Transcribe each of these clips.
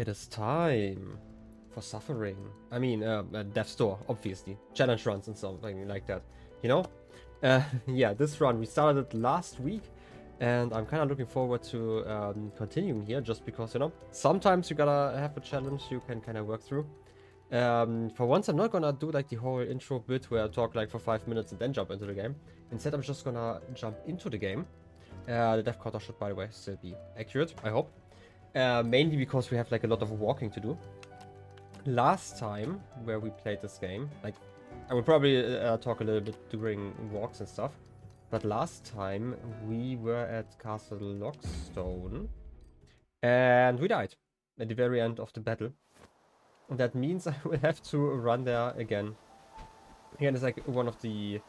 It is time for suffering. I mean, Death's Door, obviously. Challenge runs and something like that, you know? Yeah, this run, we started it last week, and I'm kind of looking forward to continuing here, just because, you know, sometimes you gotta have a challenge you can kind of work through. For once, I'm not gonna do like the whole intro bit where I talk like for 5 minutes and then jump into the game. Instead, I'm just gonna jump into the game. The death counter should, by the way, still be accurate, I hope. Mainly because we have like a lot of walking to do. Last time where we played this game, like, I will probably talk a little bit during walks and stuff, but last time we were at Castle Lockstone and we died at the very end of the battle. And that means I will have to run there again. Again, it's like one of the, you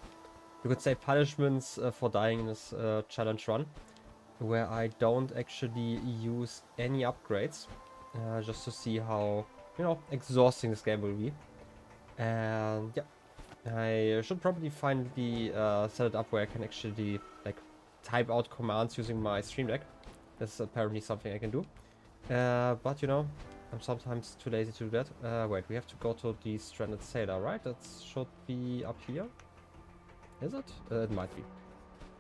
could say, punishments for dying in this challenge run, where I don't actually use any upgrades, just to see how, you know, exhausting this game will be. And yeah, I should probably finally set it up where I can actually like type out commands using my Stream Deck. That's apparently something I can do. But you know, I'm sometimes too lazy to do that. Wait, we have to go to the Stranded Sailor, right? That should be up here. Is it? It might be.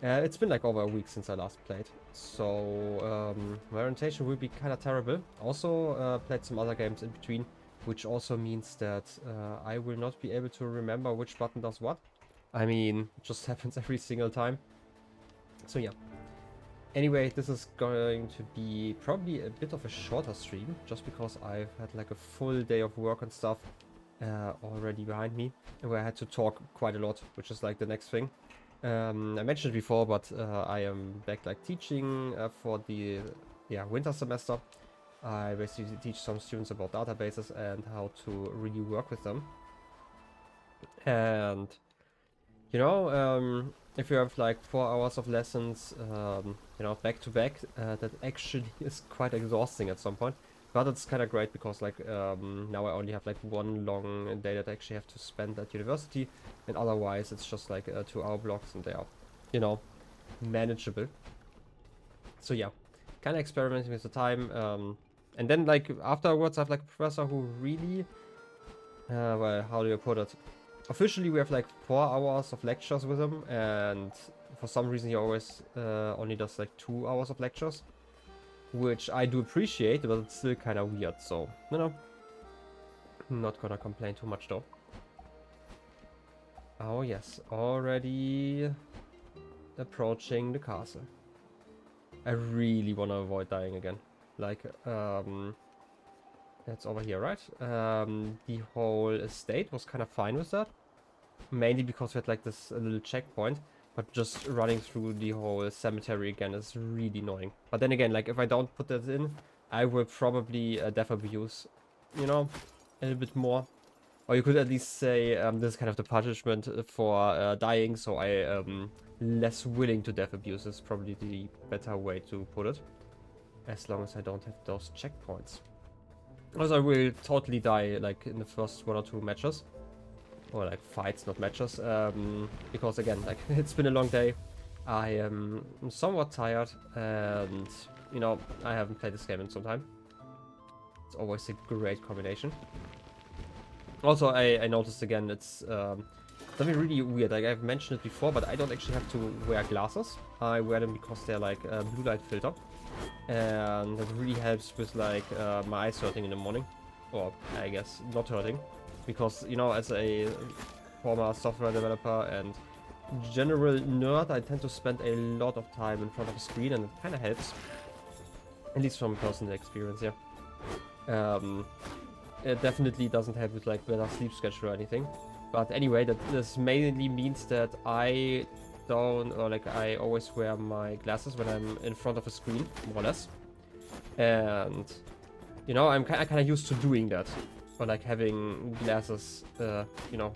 It's been like over a week since I last played, so my orientation will be kind of terrible. Also played some other games in between, which also means that I will not be able to remember which button does what. I mean, it just happens every single time. So yeah. Anyway, this is going to be probably a bit of a shorter stream, just because I've had like a full day of work and stuff already behind me, where I had to talk quite a lot, which is like the next thing. I mentioned it before, but I am back like teaching for the winter semester. I basically teach some students about databases and how to really work with them. And you know, if you have like 4 hours of lessons, you know, back to back, that actually is quite exhausting at some point. But it's kind of great because like now I only have like one long day that I actually have to spend at university, and otherwise it's just like 2-hour blocks and they are, you know, manageable. So yeah, kind of experimenting with the time, and then like afterwards I have like a professor who really, well, how do you put it? Officially we have like 4 hours of lectures with him, and for some reason he always only does like 2 hours of lectures, which I do appreciate, but it's still kind of weird, so, you know, I'm not gonna complain too much though. Oh yes, already approaching the castle. I really want to avoid dying again. Like, that's over here, right? The whole estate was kind of fine with that. Mainly because we had like this little checkpoint, but just running through the whole cemetery again is really annoying. But then again, like if I don't put that in, I will probably death abuse, you know, a little bit more. Or you could at least say this is kind of the punishment for dying, so I am less willing to death abuse is probably the better way to put it. As long as I don't have those checkpoints. Also, I will totally die like in the first 1 or 2 matches. Or like fights, not matches. Because again, like it's been a long day. I am somewhat tired, and you know, I haven't played this game in some time. It's always a great combination. Also, I noticed again, it's something really weird. Like I've mentioned it before, but I don't actually have to wear glasses. I wear them because they're like a blue light filter, and that really helps with like my eyes hurting in the morning, or I guess not hurting, because you know, as a former software developer and general nerd, I tend to spend a lot of time in front of a screen, and it kind of helps, at least from personal experience. Yeah. It definitely doesn't help with like better sleep schedule or anything. But anyway, this mainly means that I don't, or like I always wear my glasses when I'm in front of a screen, more or less. And you know, I'm kind of used to doing that, or like having glasses, you know,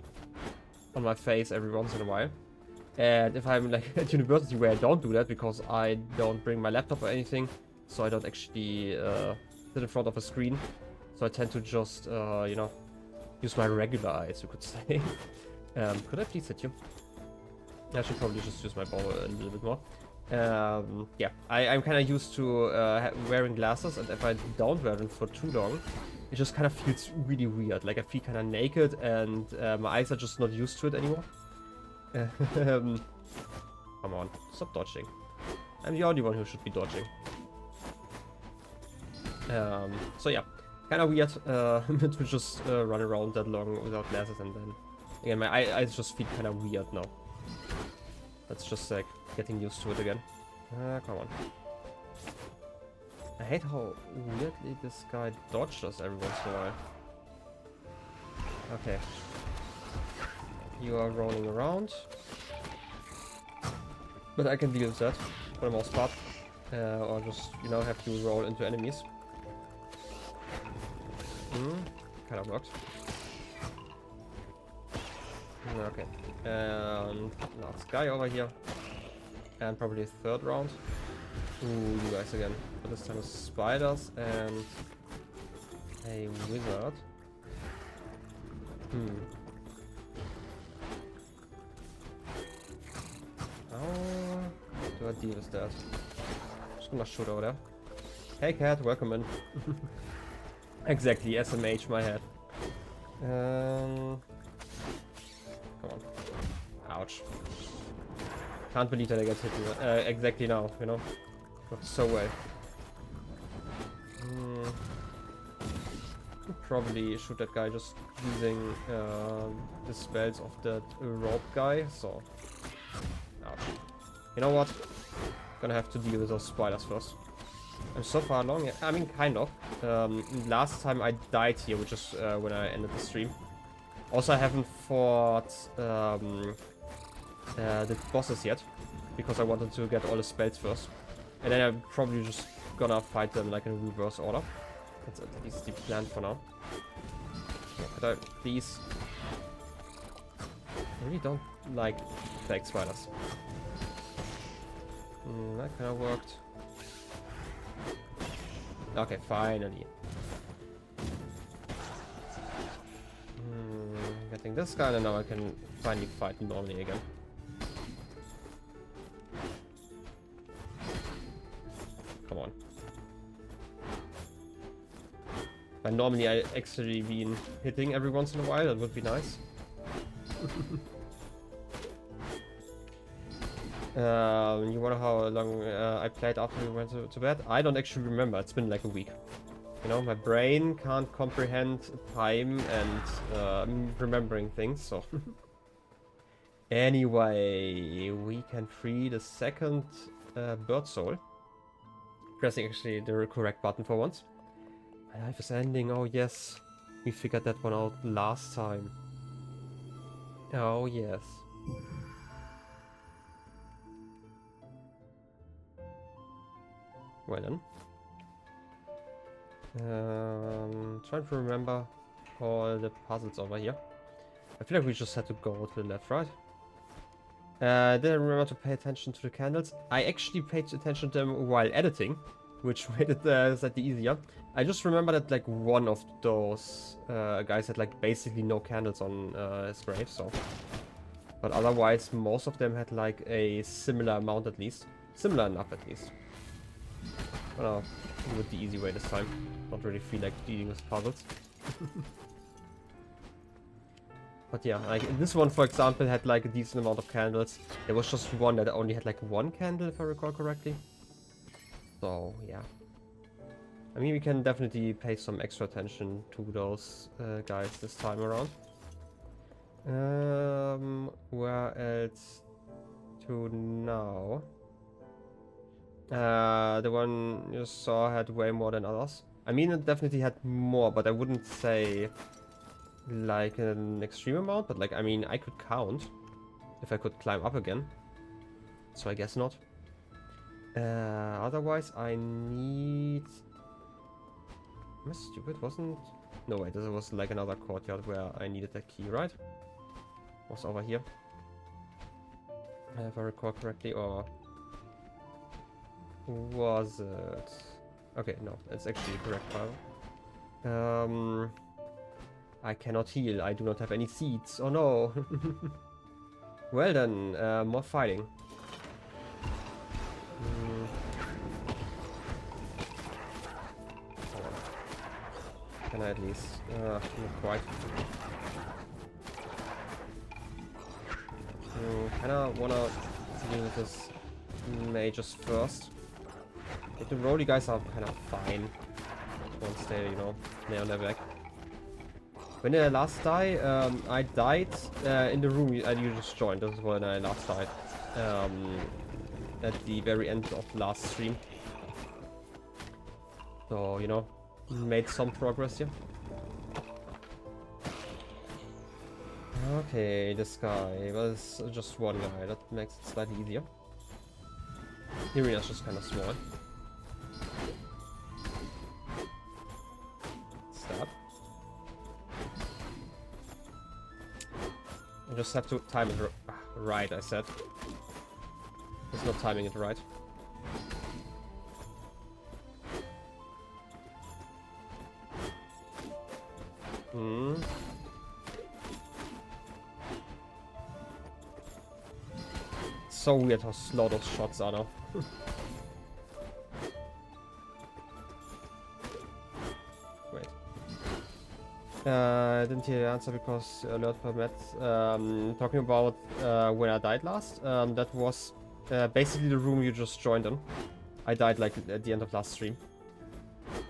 on my face every once in a while. And if I'm like at university where I don't do that because I don't bring my laptop or anything, so I don't actually sit in front of a screen. So I tend to just, you know, use my regular eyes, you could say. Could I please hit you? I should probably just use my bow a little bit more. Yeah, I'm kind of used to wearing glasses, and if I don't wear them for too long, it just kind of feels really weird. Like I feel kind of naked, and my eyes are just not used to it anymore. Come on, stop dodging. I'm the only one who should be dodging. So yeah, kind of weird to just run around that long without glasses, and then again my eyes just feel kind of weird now. That's just like getting used to it again. Come on. I hate how weirdly this guy dodged us every once in a while. Okay. You are rolling around. But I can deal with that for the most part. Or just, you know, have to roll into enemies. Kind of worked. Okay. And last guy over here. And probably a third round. Ooh, you guys again. But this time with spiders and a wizard. How do I deal with that? Just gonna shoot over there. Hey cat, welcome in. Exactly, SMH my head. Come on. Ouch. Can't believe that I get hit exactly now, you know? Worked so well. Probably shoot that guy just using the spells of that rope guy, so... Ouch. You know what? Gonna have to deal with those spiders first. I'm so far along. I mean, kind of. Last time I died here, which is when I ended the stream. Also, I haven't fought the bosses yet, because I wanted to get all the spells first. And then I'm probably just gonna fight them like in reverse order. That's at least the plan for now. Could I please... I really don't like fake spiders. That kind of worked. Okay, finally. Getting this guy, and now I can finally fight normally again. Come on. But normally I actually been hitting every once in a while, that would be nice. You wonder how long I played after we went to bed? I don't actually remember, it's been like a week. You know, my brain can't comprehend time and remembering things, so... Anyway, we can free the second bird soul. Pressing actually the correct button for once. My life is ending, oh yes. We figured that one out last time. Oh yes. Well then. Trying to remember all the puzzles over here. I feel like we just had to go to the left, right? Didn't remember to pay attention to the candles. I actually paid attention to them while editing, which made it slightly easier. I just remember that like one of those guys had like basically no candles on his grave, so. But otherwise, most of them had like a similar amount at least. Similar enough at least. But I'll do it the easy way this time. Not really feel like dealing with puzzles. But yeah, like this one for example had like a decent amount of candles. There was just one that only had like one candle if I recall correctly. So yeah. I mean, we can definitely pay some extra attention to those guys this time around. Where else to now? The one you saw had way more than others. I mean, it definitely had more, but I wouldn't say like an extreme amount. But like, I mean, I could count if I could climb up again. So I guess not. Otherwise, I need... Am I stupid? Wasn't... No, wait, this was like another courtyard where I needed that key, right? Was over here. If I recall correctly, or... Was it? Okay, no, it's actually the correct file. I cannot heal. I do not have any seeds. Oh no. Well then, more fighting. Can I at least? Not quite. Kinda wanna deal with this mages first. But the roly guys are kinda fine once they, you know, lay on their back. When did I last die? I died in the room you just joined. This is when I last died. At the very end of last stream. So, you know, made some progress here. Okay, this guy was just one guy. That makes it slightly easier. The arena's just kind of small. Stab. I just have to time it right, I said. It's not timing it right. So weird how slow those shots are now. Wait. I didn't hear the answer because alert permit. Talking about when I died last. That was basically the room you just joined in. I died like at the end of last stream.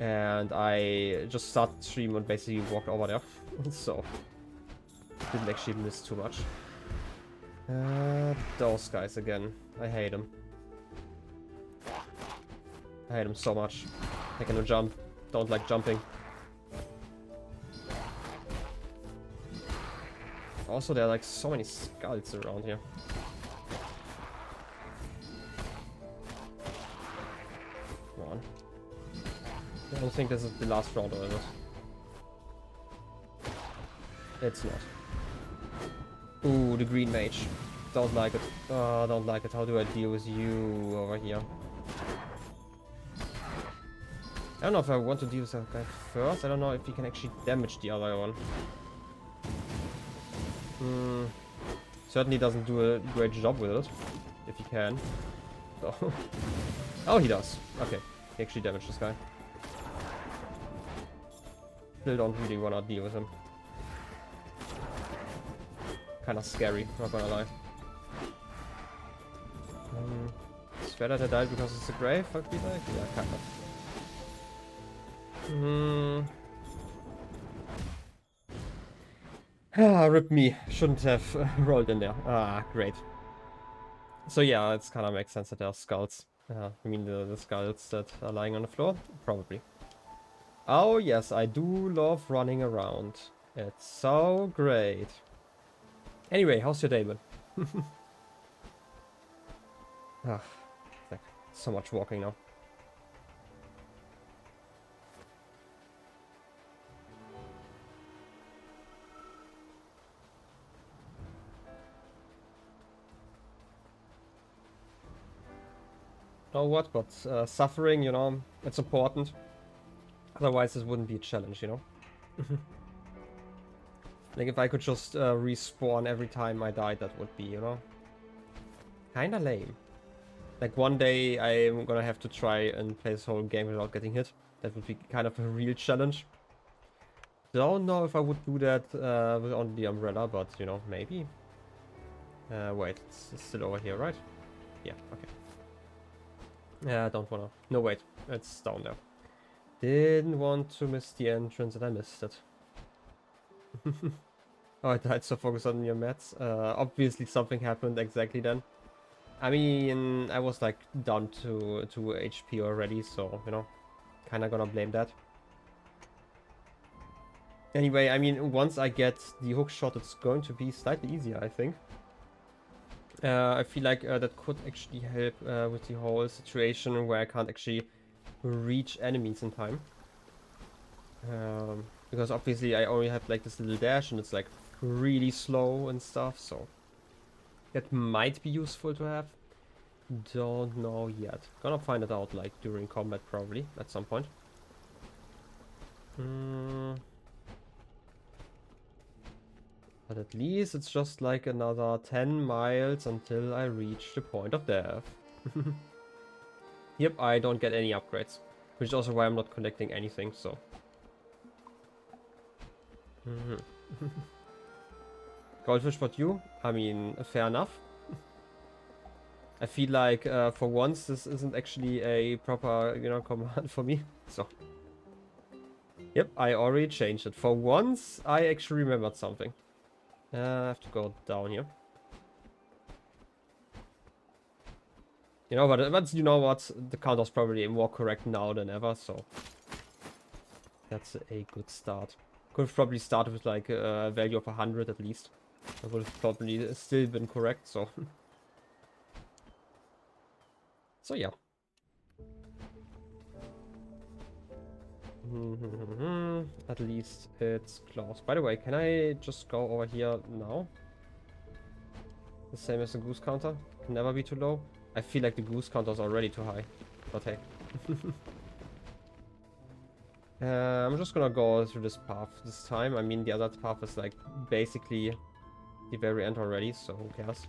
And I just started stream and basically walked over there. So didn't actually miss too much. Those guys again. I hate them. I hate them so much. I cannot jump. Don't like jumping. Also, there are like so many skulls around here. Come on. I don't think this is the last round or not. It's not. Ooh, the green mage. Don't like it. Don't like it. How do I deal with you over here? I don't know if I want to deal with that guy first. I don't know if he can actually damage the other one. Certainly doesn't do a great job with it. If he can. Oh, oh, he does. Okay. He actually damaged this guy. Still don't really want to deal with him. Kinda scary, not gonna lie. It's better to die because it's a grave, I feel like? Yeah, kind of. Rip me. Shouldn't have rolled in there. Ah, great. So yeah, it's kinda makes sense that there are skulls. I mean the skulls that are lying on the floor? Probably. Oh yes, I do love running around. It's so great. Anyway, how's your day been? Ah, like so much walking now. Know what? But suffering, you know, it's important. Otherwise, this wouldn't be a challenge, you know. Like if I could just respawn every time I died, that would be, you know, kinda lame. Like one day I'm gonna have to try and play this whole game without getting hit. That would be kind of a real challenge. Don't know if I would do that on the umbrella, but you know, maybe. Wait, it's still over here, right? Yeah, okay. Yeah, I don't wanna. No, wait, it's down there. Didn't want to miss the entrance and I missed it. Oh, I died so focused on your mats. Obviously something happened exactly then. I mean, I was like down to HP already, so, you know, kinda gonna blame that. Anyway, I mean, once I get the hook shot, it's going to be slightly easier, I think. I feel like that could actually help with the whole situation where I can't actually reach enemies in time. Because obviously I only have like this little dash and it's like really slow and stuff, so that might be useful to have. Don't know yet. Gonna find it out like during combat probably at some point. But at least it's just like another 10 miles until I reach the point of death. Yep, I don't get any upgrades. Which is also why I'm not collecting anything, so. Goldfish for you? I mean, fair enough. I feel like for once this isn't actually a proper, you know, command for me. So. Yep, I already changed it. For once, I actually remembered something. I have to go down here. You know, but you know what? The counter's probably more correct now than ever, so that's a good start. Could have probably started with like a value of 100 at least. I would have probably still been correct, so. So yeah. At least it's close. By the way, can I just go over here now? The same as the goose counter. Can never be too low. I feel like the goose counter is already too high. But hey. I'm just gonna go through this path this time. I mean, the other path is like basically the very end already, so who cares?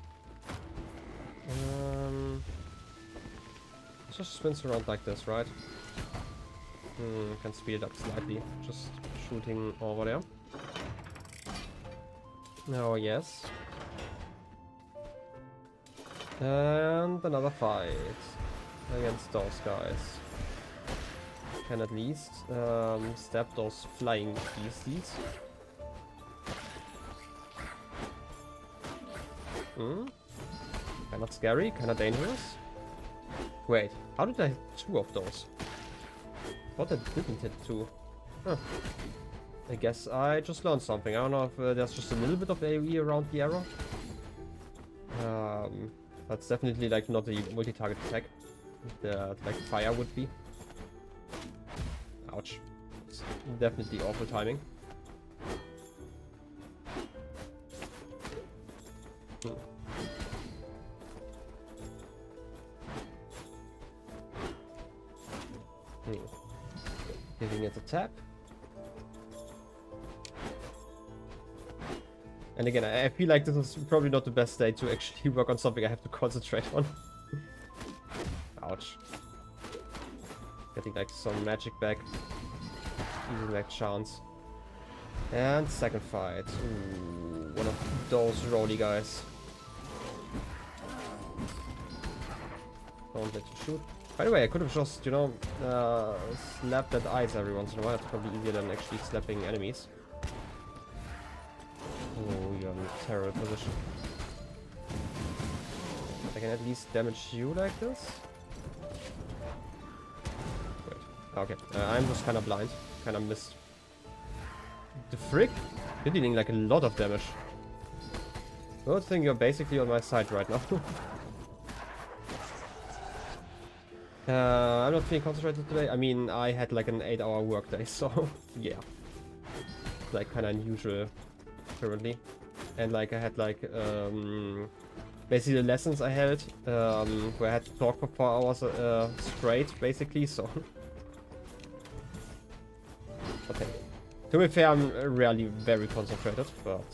It just spins around like this, right? Can speed it up slightly. Just shooting over there. Oh, yes. And another fight against those guys. Can at least stab those flying beasties. Kinda scary, kinda dangerous. Wait, how did I hit 2 of those? Thought I didn't hit 2. Huh. I guess I just learned something. I don't know if there's just a little bit of AoE around the arrow. That's definitely like not a multi-target attack that like fire would be. Ouch. It's definitely awful timing. Giving it a tap. And again, I feel like this is probably not the best day to actually work on something I have to concentrate on. Ouch. Getting like some magic back. Using that chance. And second fight. Ooh, one of those rolly guys. Don't let you shoot. By the way, I could have just, you know, slapped at ice every once in a while. It's probably easier than actually slapping enemies. Oh, you're in a terrible position. I can at least damage you like this. Wait. Okay, I'm just kind of blind. Kind of missed. The frick? You're dealing like a lot of damage. Good thing you're basically on my side right now. I'm not feeling concentrated today. I mean, I had like an 8-hour workday, so yeah. Like kind of unusual currently. And like I had like basically the lessons I held where I had to talk for 4 hours straight basically, so. Okay. To be fair, I'm rarely very concentrated, but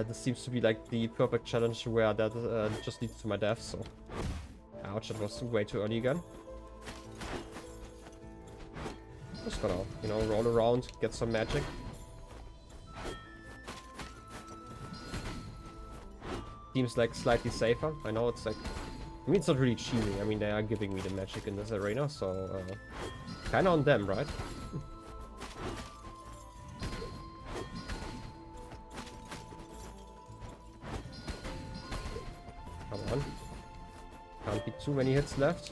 this seems to be like the perfect challenge where that just leads to my death, so. Ouch, that was way too early again. Just gonna, you know, roll around, get some magic. Seems like slightly safer. I know it's like... I mean, it's not really cheating. I mean, they are giving me the magic in this arena, so... kinda on them, right? Come on. Can't be too many hits left.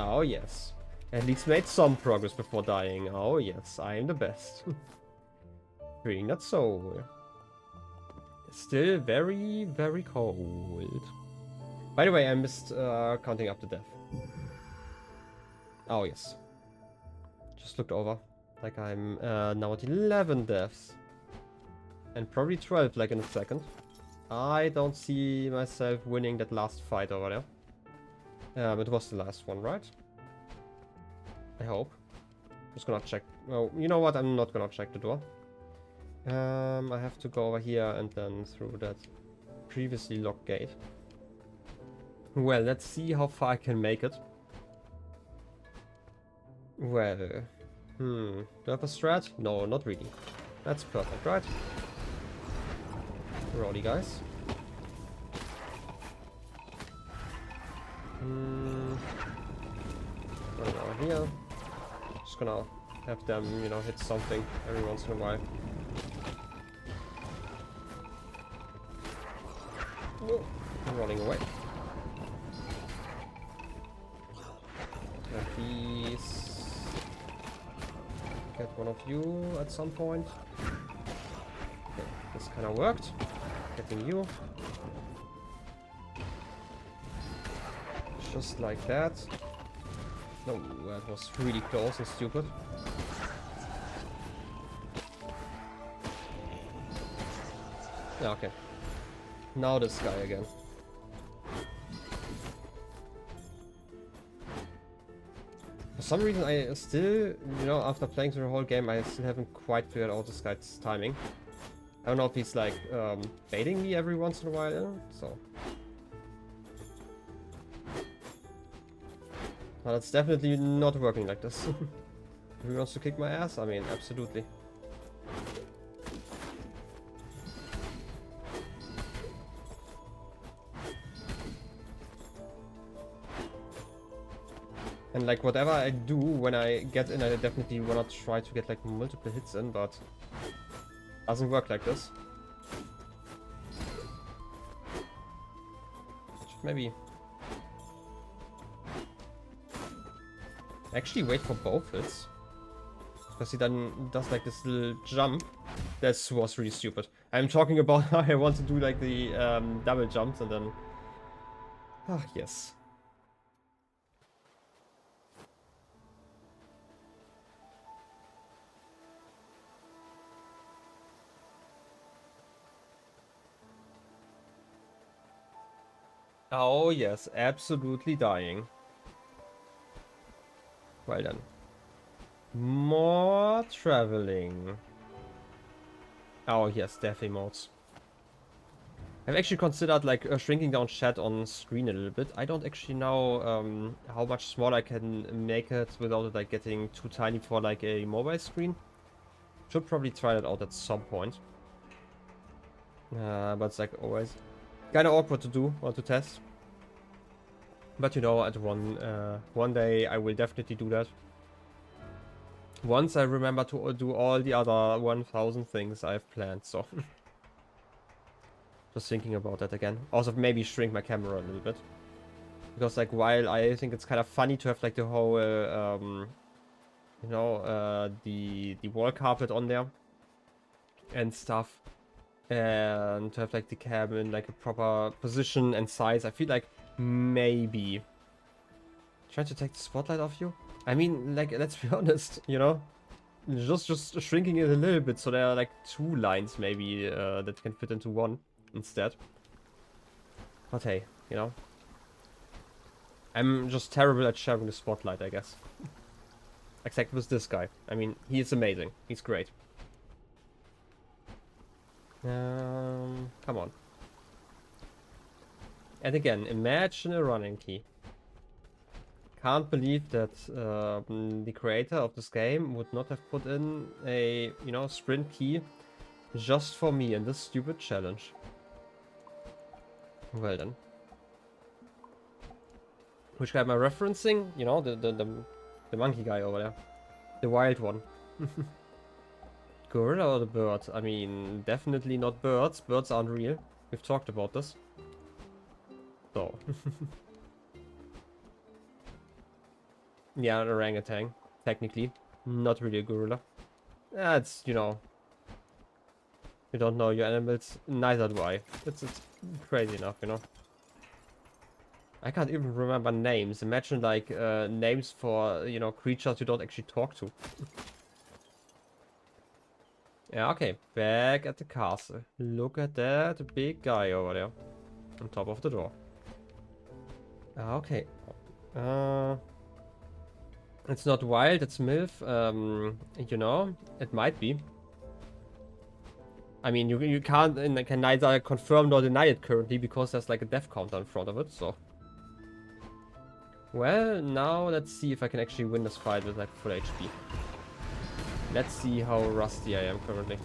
Oh, yes. At least made some progress before dying. Oh, yes. I am the best. Freeing that soul. Still very, very cold. By the way, I missed counting up to death. Oh, yes. Just looked over. Like I'm now at 11 deaths. And probably 12 like in a second. I don't see myself winning that last fight over there. It was the last one, right? I hope. Just gonna check. Oh, you know what? I'm not gonna check the door. I have to go over here and then through that previously locked gate. Well, let's see how far I can make it. Well, do I have a strat? No, not really. That's perfect, right? Rowdy guys. Right over here. Just gonna have them, you know, hit something every once in a while. Oh, I'm running away. Please get one of you at some point. Okay, this kind of worked. Getting you. Just like that. No, that was really close and stupid. Yeah, okay. Now this guy again. For some reason I still, you know, after playing through the whole game, I still haven't quite figured out this guy's timing. I don't know if he's like baiting me every once in a while, so. Well, that's definitely not working like this. If he wants to kick my ass, I mean, absolutely. And like whatever I do when I get in, I definitely wanna try to get like multiple hits in, but doesn't work like this. Should maybe actually wait for both hits, because he then does like this little jump. That was really stupid. I'm talking about how I want to do like the double jumps and then yes. Oh yes, absolutely dying. Well done. More traveling. Oh yes, death emotes. I've actually considered like shrinking down chat on screen a little bit. I don't actually know how much smaller I can make it without it like getting too tiny for like a mobile screen. Should probably try that out at some point. But it's like always kind of awkward to do or to test. But you know, at one day I will definitely do that. Once I remember to do all the other 1000 things I've planned, so. Just thinking about that again. Also maybe shrink my camera a little bit. Because like while I think it's kind of funny to have like the whole, you know, the wall carpet on there. And stuff. And to have like the cam in like a proper position and size. I feel like maybe trying to take the spotlight off you. I mean, like, let's be honest, you know, just shrinking it a little bit so there are like 2 lines maybe that can fit into one instead. But hey, you know, I'm just terrible at sharing the spotlight, I guess. Except with this guy. I mean, he is amazing. He's great. Come on. And again, imagine a running key. Can't believe that the creator of this game would not have put in a, you know, sprint key just for me in this stupid challenge. Well then. Which guy am I referencing? You know, the monkey guy over there. The wild one. Gorilla or the bird? I mean, definitely not birds. Birds aren't real. We've talked about this. So. Yeah, an orangutan, technically. Not really a gorilla. It's, you know. You don't know your animals, neither do I. It's crazy enough, you know. I can't even remember names. Imagine like names for, you know, creatures you don't actually talk to. Yeah, okay. Back at the castle. Look at that big guy over there. On top of the door. Okay. It's not wild, it's MILF. You know, it might be. I mean, you can't can neither confirm nor deny it currently because there's like a death counter in front of it, so. Well, now let's see if I can actually win this fight with like full HP. Let's see how rusty I am currently.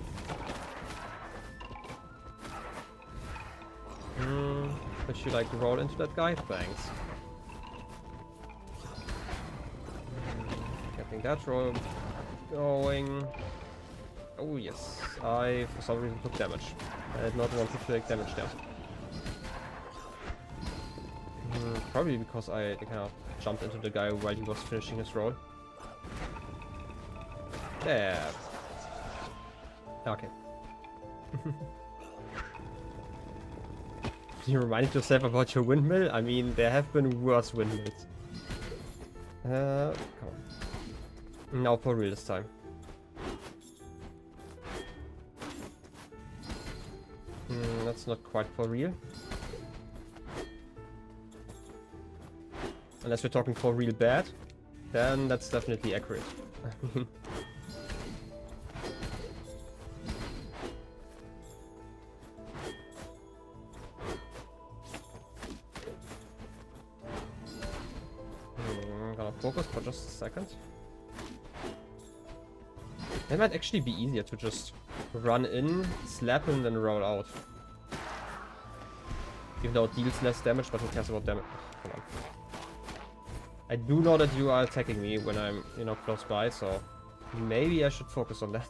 Would you like to roll into that guy? Thanks. Getting that roll going. Oh yes, I for some reason took damage. I did not want to take damage there. Probably because I kind of jumped into the guy while he was finishing his roll. There. Okay. You reminded yourself about your windmill? I mean, there have been worse windmills. Come on. Now for real this time. That's not quite for real. Unless we're talking for real bad, then that's definitely accurate. I'm gonna focus for just a second. It might actually be easier to just run in, slap him, then roll out. Even though it deals less damage, but who cares about damage? Come on. I do know that you are attacking me when I'm, you know, close by, so maybe I should focus on that.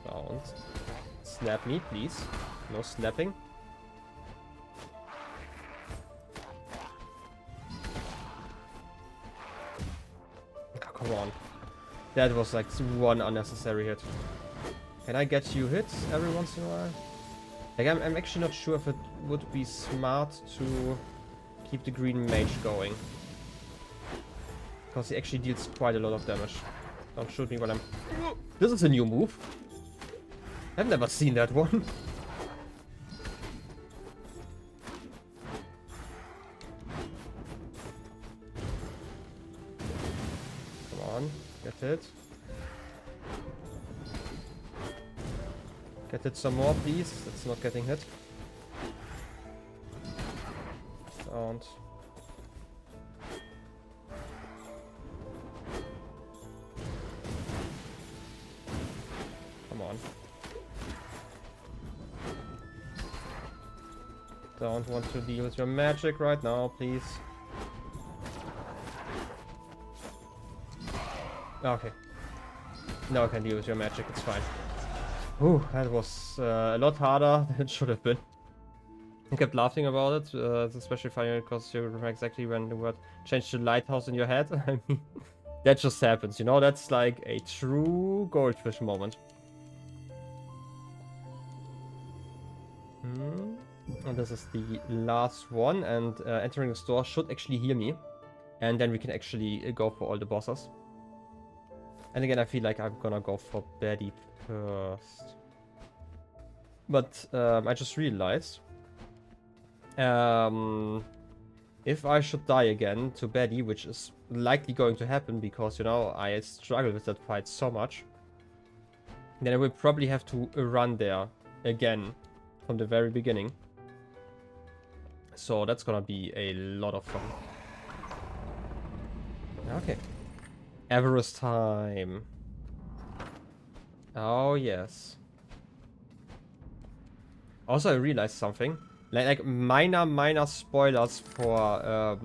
Don't snap me, please. No snapping. Oh, come on. That was like one unnecessary hit. Can I get you hits every once in a while? Like, I'm actually not sure if it would be smart to keep the green mage going. Because he actually deals quite a lot of damage. Don't shoot me when I'm... This is a new move. I've never seen that one. Come on, get hit. Get hit some more, please. That's not getting hit. Don't. Come on. Don't want to deal with your magic right now, please. Okay. Now I can deal with your magic, it's fine. Ooh, that was a lot harder than it should have been. I kept laughing about it, especially finding it because you remember exactly when the word changed to lighthouse in your head. I mean, that just happens, you know? That's like a true goldfish moment. And this is the last one, and entering the store should actually heal me. And then we can actually go for all the bosses. And again, I feel like I'm gonna go for Betty first. But I just realized if I should die again to Betty, which is likely going to happen because, you know, I struggle with that fight so much, then I will probably have to run there again from the very beginning. So that's gonna be a lot of fun. Okay. Avarice time. Oh, yes. Also, I realized something. Like minor spoilers for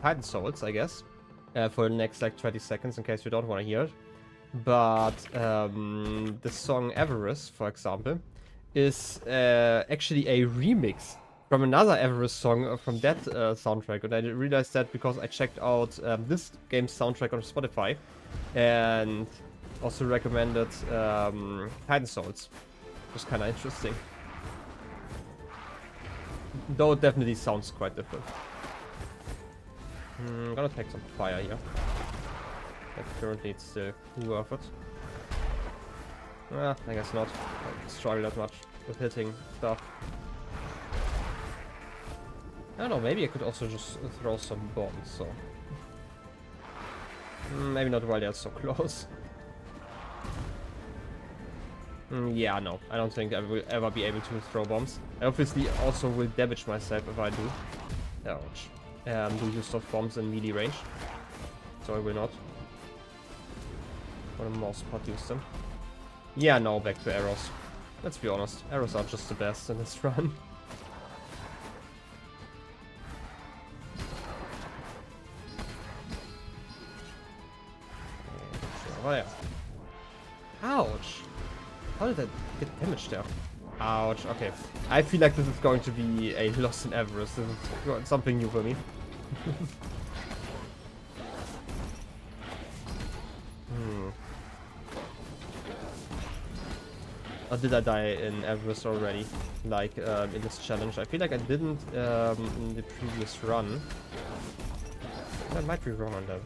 Titan Souls, I guess. For the next, like, 20 seconds, in case you don't want to hear it. But the song Avarice, for example, is actually a remix from another Avarice song from that soundtrack. And I realized that because I checked out this game's soundtrack on Spotify. And also recommended Titan Souls. It was kind of interesting. Though it definitely sounds quite different. I'm gonna take some fire here. But currently it's still worth it. I guess not. I struggle that much with hitting stuff. I don't know, maybe I could also just throw some bombs, so... maybe not while they're so close. Yeah, no, I don't think I will ever be able to throw bombs. I obviously also will damage myself if I do. Ouch. Do use those bombs in melee range. So I will not. For the most part, use them. Yeah, no, back to arrows. Let's be honest, arrows are just the best in this run. Oh yeah. Ouch! How did I get damage there? Ouch, okay. I feel like this is going to be a loss in avarice. This is something new for me. Or did I die in avarice already? Like, in this challenge? I feel like I didn't in the previous run. I might be wrong on that.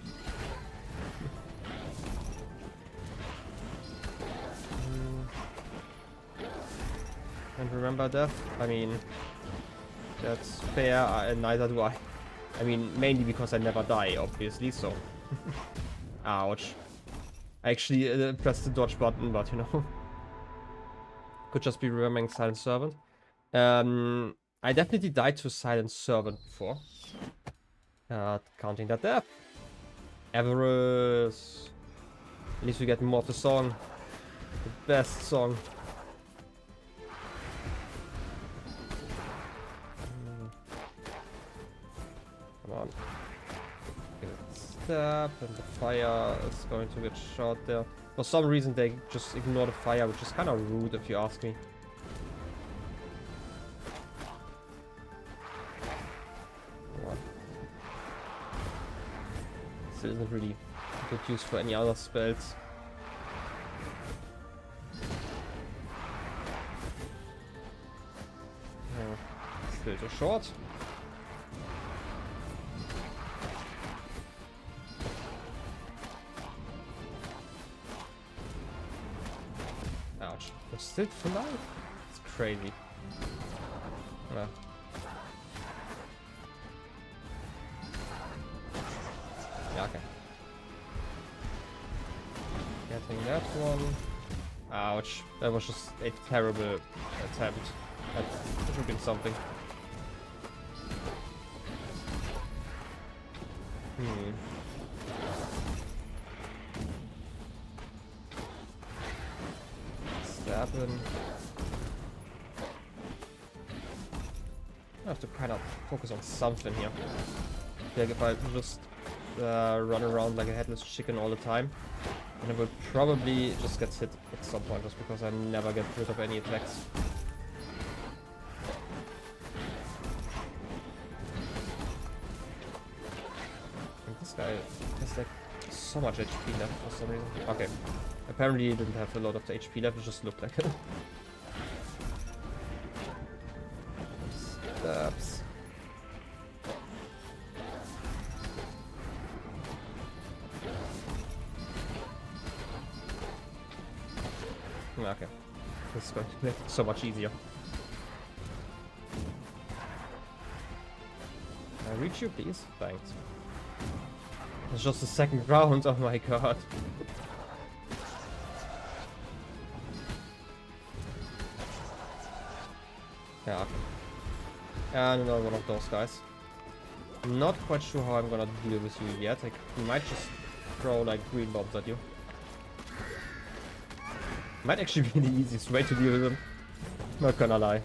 And remember death? I mean, that's fair, and neither do I. I mean, mainly because I never die, obviously, so... Ouch. I actually pressed the dodge button, but you know... Could just be remembering Silent Servant. I definitely died to Silent Servant before. Counting that death. Avarice. At least we get more of the song. The best song. Come on. Give it a step, and the fire is going to get shot there. For some reason they just ignore the fire, which is kind of rude if you ask me. Still isn't really good use for any other spells. Still too short. Ouch. We're still alive? It's crazy. Yeah. Yeah, okay. Getting that one. Ouch. That was just a terrible attempt. That should have been something. Stab him. I have to kind of focus on something here. Like if I just run around like a headless chicken all the time, then I will probably just get hit at some point just because I never get rid of any attacks. And this guy has like so much HP left for some reason. Okay. Apparently he didn't have a lot of the HP left, it just looked like it. Stabs. Okay. This is going to make it so much easier. Can I reach you, please? Thanks. It's just the second round, oh my god. Yeah, okay. And another one of those guys. I'm not quite sure how I'm gonna deal with you yet. I might just throw like green bombs at you. Might actually be the easiest way to deal with them. Not gonna lie.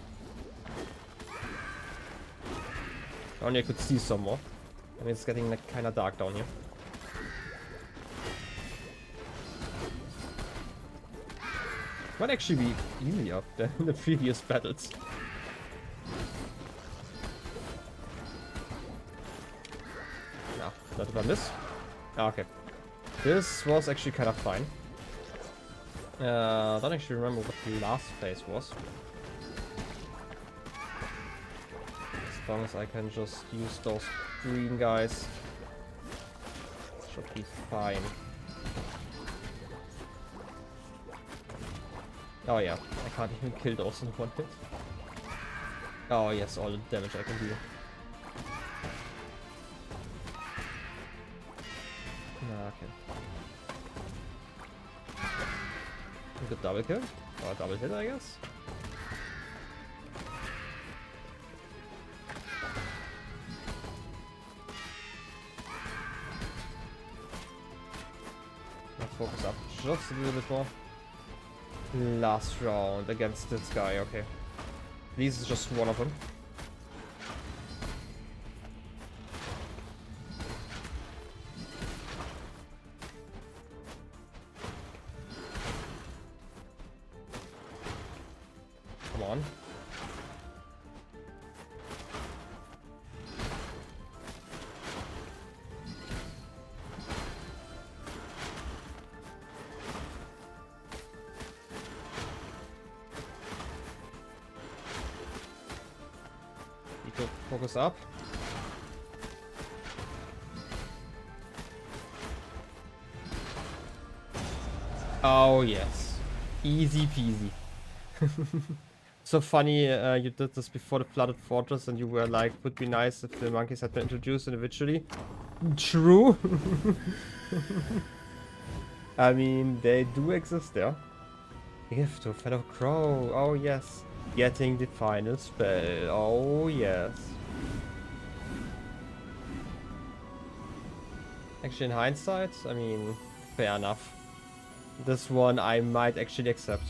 Only I could see some more. I mean, it's getting like kinda dark down here. Might actually be easier than the previous battles. No, not about this. Ah, okay. This was actually kind of fine. I don't actually remember what the last phase was. As long as I can just use those green guys, should be fine. Oh yeah, I can't even kill those in one hit. Oh yes, all the damage I can do. Good double kill. Or double hit, I guess. Let's focus up just a little bit more. Last round against this guy, okay. This is just one of them. Come on. Need to focus up. Oh yes. Easy peasy. So funny, you did this before the Flooded Fortress and you were like, would be nice if the monkeys had been introduced individually. True. I mean, they do exist there. Gift to Fellow Crow. Oh yes. Getting the final spell. Oh yes. Actually, in hindsight, I mean, fair enough. This one I might actually accept.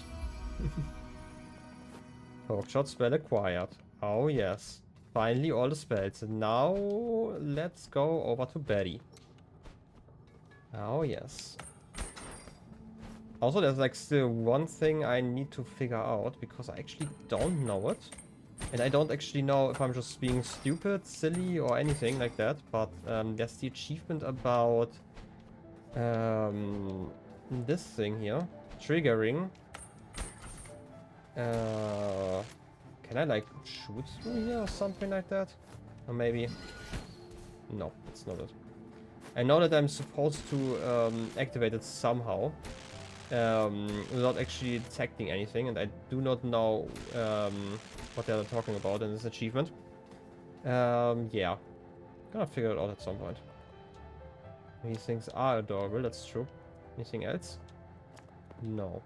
Hookshot spell acquired. Oh yes. Finally all the spells. And now let's go over to Betty. Oh yes. Also there's like still one thing I need to figure out because I actually don't know it. And I don't actually know if I'm just being stupid, silly or anything like that. But there's the achievement about this thing here. Triggering. Can I like shoot through here or something like that? Or maybe... No, it's not it. I know that I'm supposed to activate it somehow. Without actually detecting anything. And I do not know what they're talking about in this achievement. Yeah. Gonna figure it out at some point. These things are adorable, that's true. Anything else? No.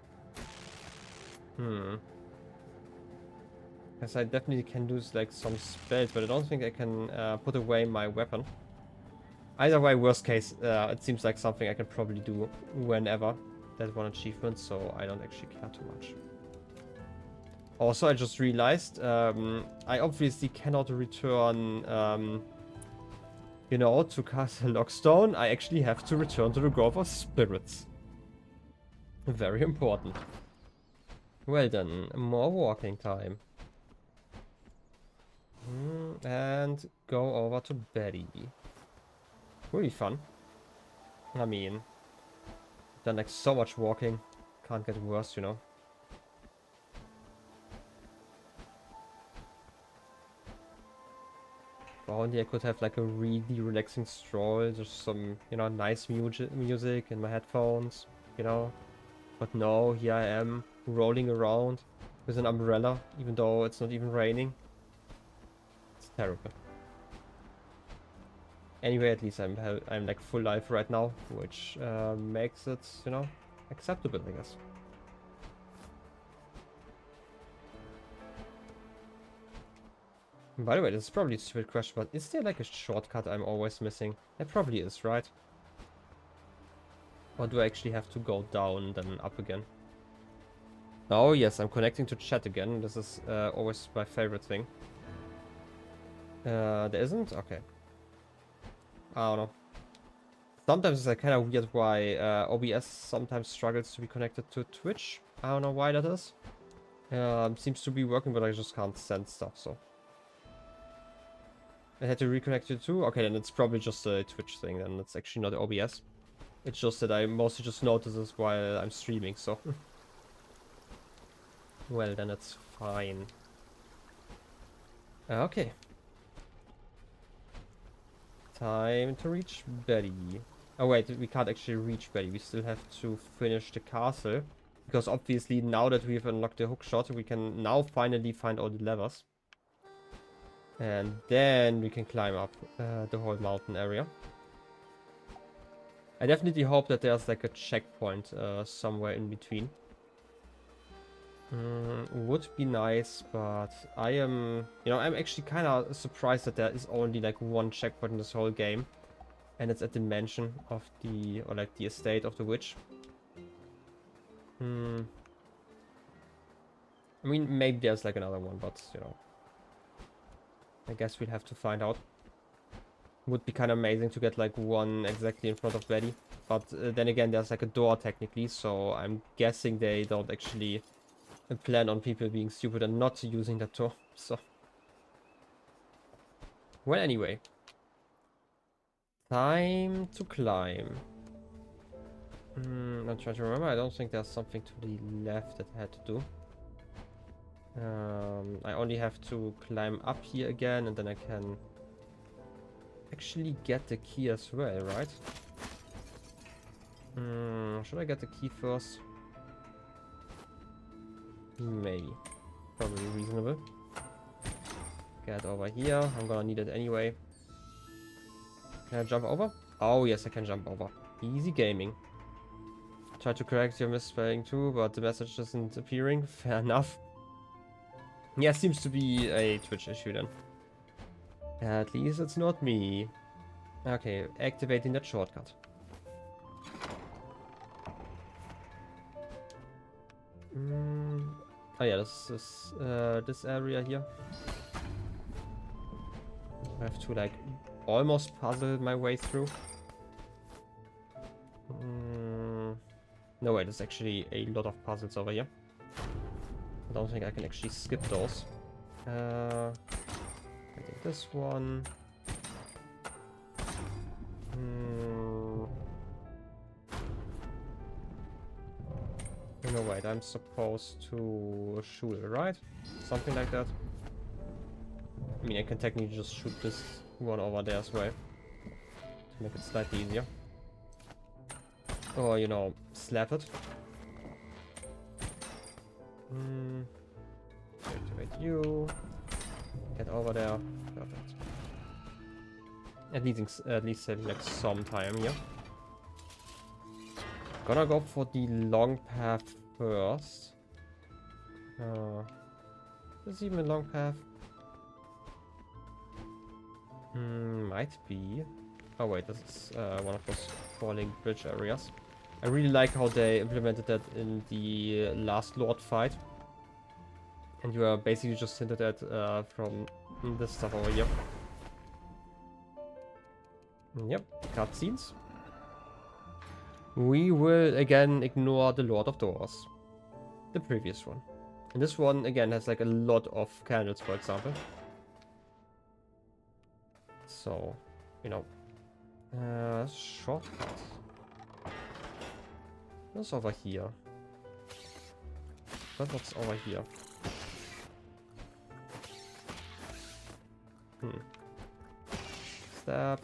Because I definitely can do like some spells, but I don't think I can put away my weapon. Either way, worst case, it seems like something I can probably do whenever. That one achievement, so I don't actually care too much. Also, I just realized I obviously cannot return, you know, to Castle Lockstone. I actually have to return to the Grove of Spirits. Very important. Well then, more walking time. And go over to Betty. Really fun. I mean, done like so much walking. Can't get worse, you know. If only I could have like a really relaxing stroll. Just some, you know, nice music in my headphones, you know. But no, here I am, rolling around with an umbrella, even though it's not even raining. It's terrible. Anyway, at least I'm like full life right now, which makes it, you know, acceptable, I guess. By the way, this is probably a stupid question, but is there like a shortcut I'm always missing? There probably is, right? Or do I actually have to go down, then up again? Oh yes, I'm connecting to chat again. This is always my favorite thing. There isn't? Okay. I don't know. Sometimes it's like kind of weird why OBS sometimes struggles to be connected to Twitch. I don't know why that is. Seems to be working, but I just can't send stuff, so. I had to reconnect it too? Okay, then it's probably just a Twitch thing, then it's actually not OBS. It's just that I mostly just notice this while I'm streaming, so. Well, then it's fine. Okay. Time to reach Betty. Oh wait, we can't actually reach Betty. We still have to finish the castle. Because obviously now that we've unlocked the hookshot, we can now finally find all the levers. And then we can climb up the whole mountain area. I definitely hope that there's like a checkpoint somewhere in between. Would be nice, but I am, you know, I'm actually kind of surprised that there is only like one checkpoint in this whole game, and it's at the mansion of the, or like the estate of the witch. I mean, maybe there's like another one, but you know, I guess we'll have to find out. Would be kind of amazing to get like one exactly in front of Betty, but then again, there's like a door technically, so I'm guessing they don't actually plan on people being stupid and not using that door. So, well, anyway, time to climb. I'm trying to remember. I don't think there's something to the left that I had to do. I only have to climb up here again, and then I can actually get the key as well, right? Should I get the key first? Maybe. Probably reasonable. Get over here. I'm gonna need it anyway. Can I jump over? Oh, yes, I can jump over. Easy gaming. Try to correct your misspelling too, but the message isn't appearing. Fair enough. Yeah, seems to be a Twitch issue then. At least it's not me. Okay, activating that shortcut. Oh yeah, this is this area here. I have to like almost puzzle my way through. No, wait, there's actually a lot of puzzles over here. I don't think I can actually skip those. I think this one. No, wait, I'm supposed to shoot it, right? Something like that. I mean, I can technically just shoot this one over there as well, to make it slightly easier. Or, you know, slap it. Activate you. Get over there. Perfect. At least saving like some time here. Gonna go for the long path first. Is even a long path? Might be. Oh wait, this is one of those falling bridge areas. I really like how they implemented that in the last Lord fight. And you are basically just hinted at from this stuff over here. Yep, cutscenes. We will again ignore the Lord of Doors. The previous one. And this one again has like a lot of candles, for example. So, you know. Shortcut. What's over here? What's over here? Stab.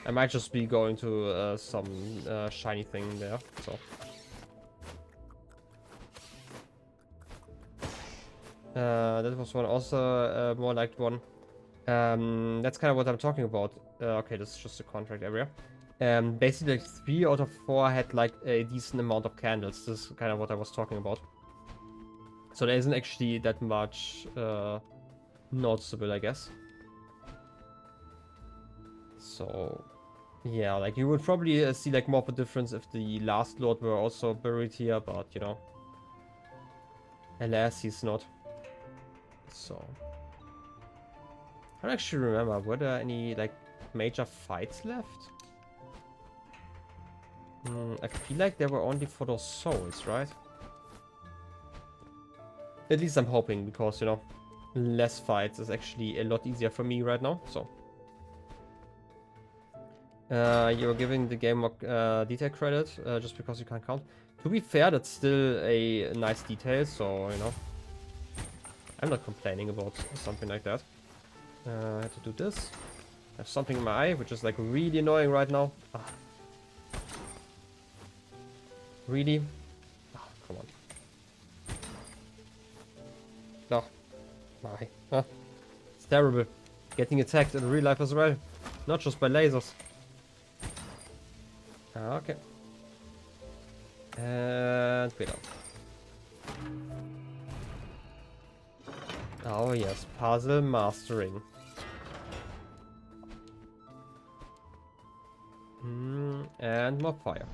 I might just be going to some shiny thing there, so. That was one also more liked one. That's kind of what I'm talking about. Okay, this is just a contract area. Basically, like 3 out of 4 had like a decent amount of candles. This is kind of what I was talking about. So there isn't actually that much noticeable, I guess. So, yeah, like you would probably see like more of a difference if the last lord were also buried here, but you know, alas, he's not. So, I don't actually remember, were there any like major fights left? I feel like they were only for those souls, right? At least I'm hoping, because you know, less fights is actually a lot easier for me right now, so. You're giving the game more detail credit just because you can't count. To be fair, that's still a nice detail, so, you know. I'm not complaining about something like that. I have to do this. I have something in my eye, which is like really annoying right now. Ah. Really? Oh, come on. No. Why? Huh? It's terrible. getting attacked in real life as well, not just by lasers. Okay. And wait up. Oh yes, puzzle mastering. And more fire.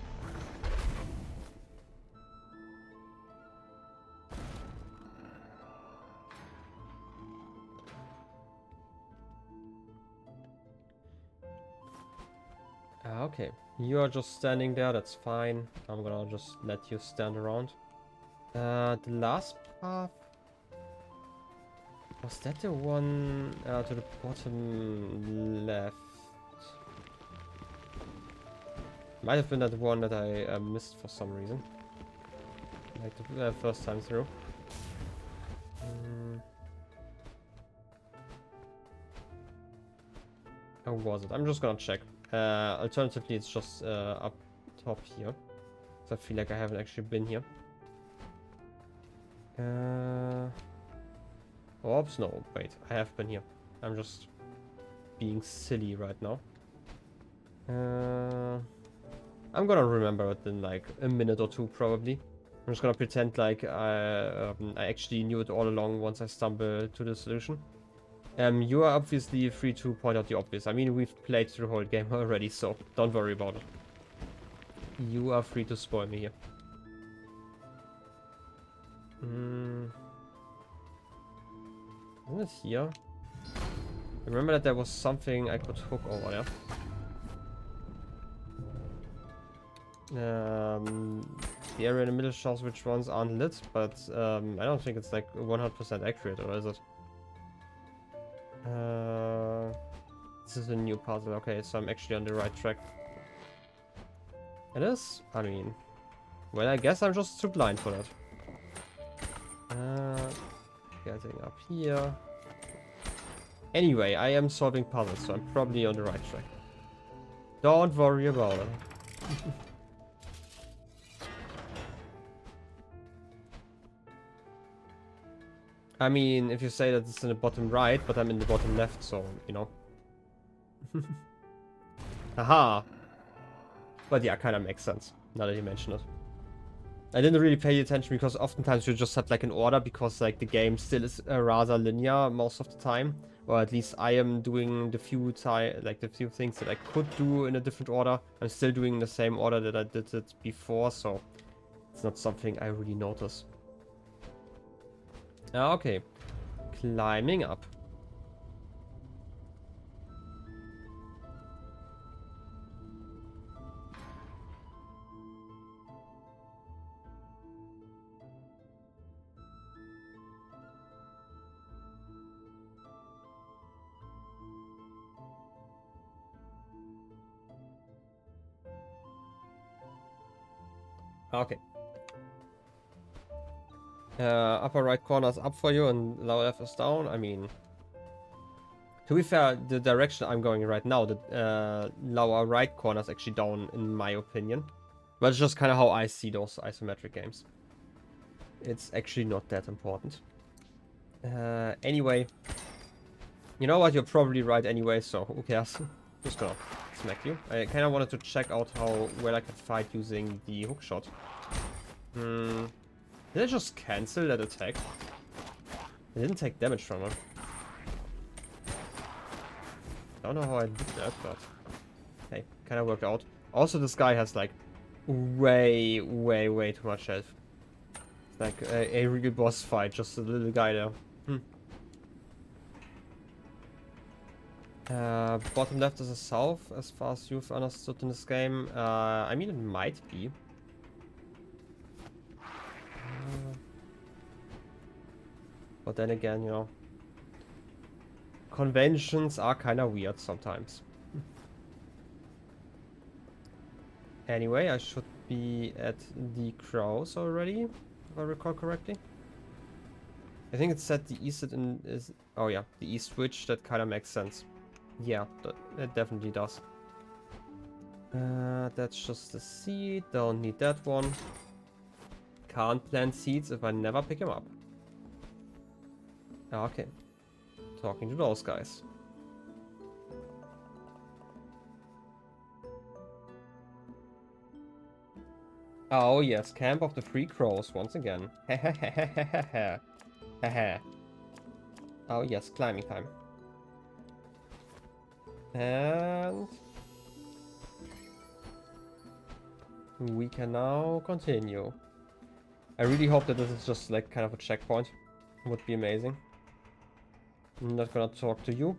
Okay, you are just standing there, that's fine. I'm gonna just let you stand around. The last path... Was that the one to the bottom left? Might have been that one that I missed for some reason. Like the first time through. How was it? I'm just gonna check. Alternatively, it's just up top here. So I feel like I haven't actually been here. Oops, no, wait, I have been here. I'm just being silly right now. I'm gonna remember it in like a minute or two, probably. I'm just gonna pretend like I actually knew it all along once I stumble to the solution. You are obviously free to point out the obvious. I mean, we've played through the whole game already, so don't worry about it. You are free to spoil me here. Isn't it here? I remember that there was something I could hook over there. The area in the middle shows which ones aren't lit, but I don't think it's like 100% accurate, or is it? This is a new puzzle. Okay, so I'm actually on the right track. It is? I mean, well, I guess I'm just too blind for that. Getting up here. Anyway, I am solving puzzles, so I'm probably on the right track. Don't worry about it. I mean, if you say that it's in the bottom right, but I'm in the bottom left, so, you know. Haha. But yeah, kind of makes sense, now that you mention it. I didn't really pay attention because oftentimes you just have like an order because like the game still is rather linear most of the time. Or at least I am doing the few things that I could do in a different order. I'm still doing in the same order that I did it before, so it's not something I really notice. Okay, climbing up. Okay. Upper right corner is up for you and lower left is down. I mean, to be fair, the direction I'm going right now, the lower right corner is actually down in my opinion. But it's just kind of how I see those isometric games. It's actually not that important. Anyway, you know what? You're probably right anyway, so who cares? Just gonna smack you. I kind of wanted to check out how well I can fight using the hookshot. Did I just cancel that attack? I didn't take damage from it. Don't know how I did that, but hey, kind of worked out. Also, this guy has like way too much health. It's like a real boss fight, just a little guy there. Bottom left is a south, as far as you've understood in this game. I mean, it might be. But then again, you know, conventions are kind of weird sometimes. Anyway, I should be at the crows already, if I recall correctly. I think it said the east is... Oh yeah, the east switch, that kind of makes sense. Yeah, that definitely does. That's just the seed, don't need that one. Can't plant seeds if I never pick them up. Okay. Talking to those guys. Oh yes, Camp of the Free Crows once again. Oh yes, climbing time. And we can now continue. I really hope that this is just like kind of a checkpoint. Would be amazing. I'm not gonna talk to you.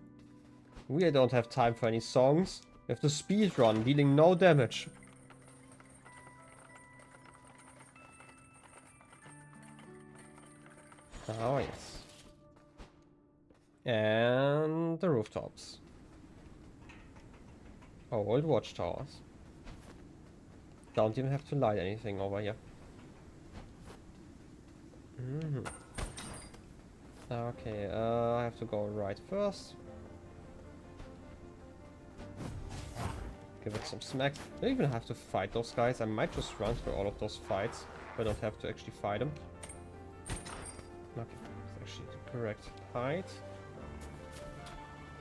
We don't have time for any songs. We have to speed run, dealing no damage. Oh yes. And the rooftops. Old watchtowers. Don't even have to light anything over here. Okay, I have to go right first. Give it some smacks. I don't even have to fight those guys. I might just run through all of those fights. But I don't have to actually fight them. Okay, that's actually the correct height.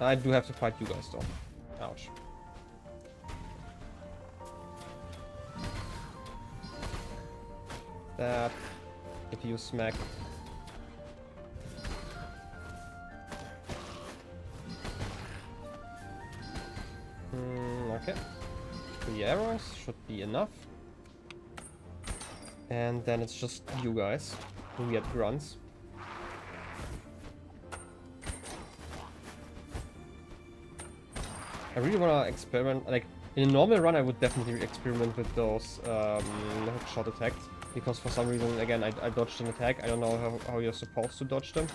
I do have to fight you guys though. Ouch. That. If you smack. Okay. 3 arrows should be enough. And then it's just you guys who get grunts. I really want to experiment, like, in a normal run I would definitely experiment with those hook shot attacks. Because for some reason, again, I dodged an attack. I don't know how you're supposed to dodge them.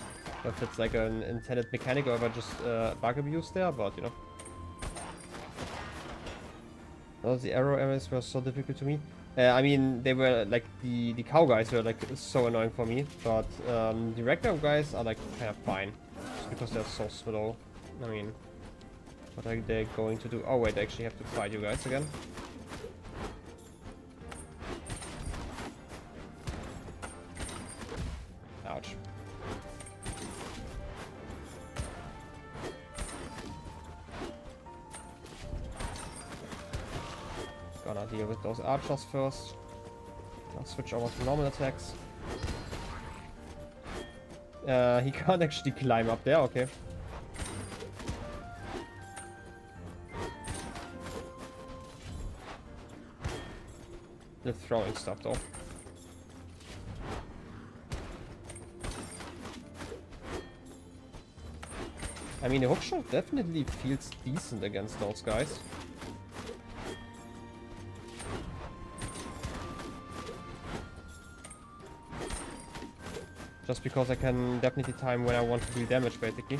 If it's like an intended mechanic or if I just bug abuse there, but you know. Oh, the arrow areas were so difficult to me. I mean, they were like, the cow guys were like so annoying for me. But the regular guys are like kind of fine. Just because they're so slow. I mean, what are they going to do? Oh wait, I actually have to fight you guys again. Ouch. Gonna deal with those archers first. I'll switch over to normal attacks. He can't actually climb up there, okay. The throwing stuff though. I mean, the hookshot definitely feels decent against those guys. Just because I can definitely time when I want to deal damage, basically.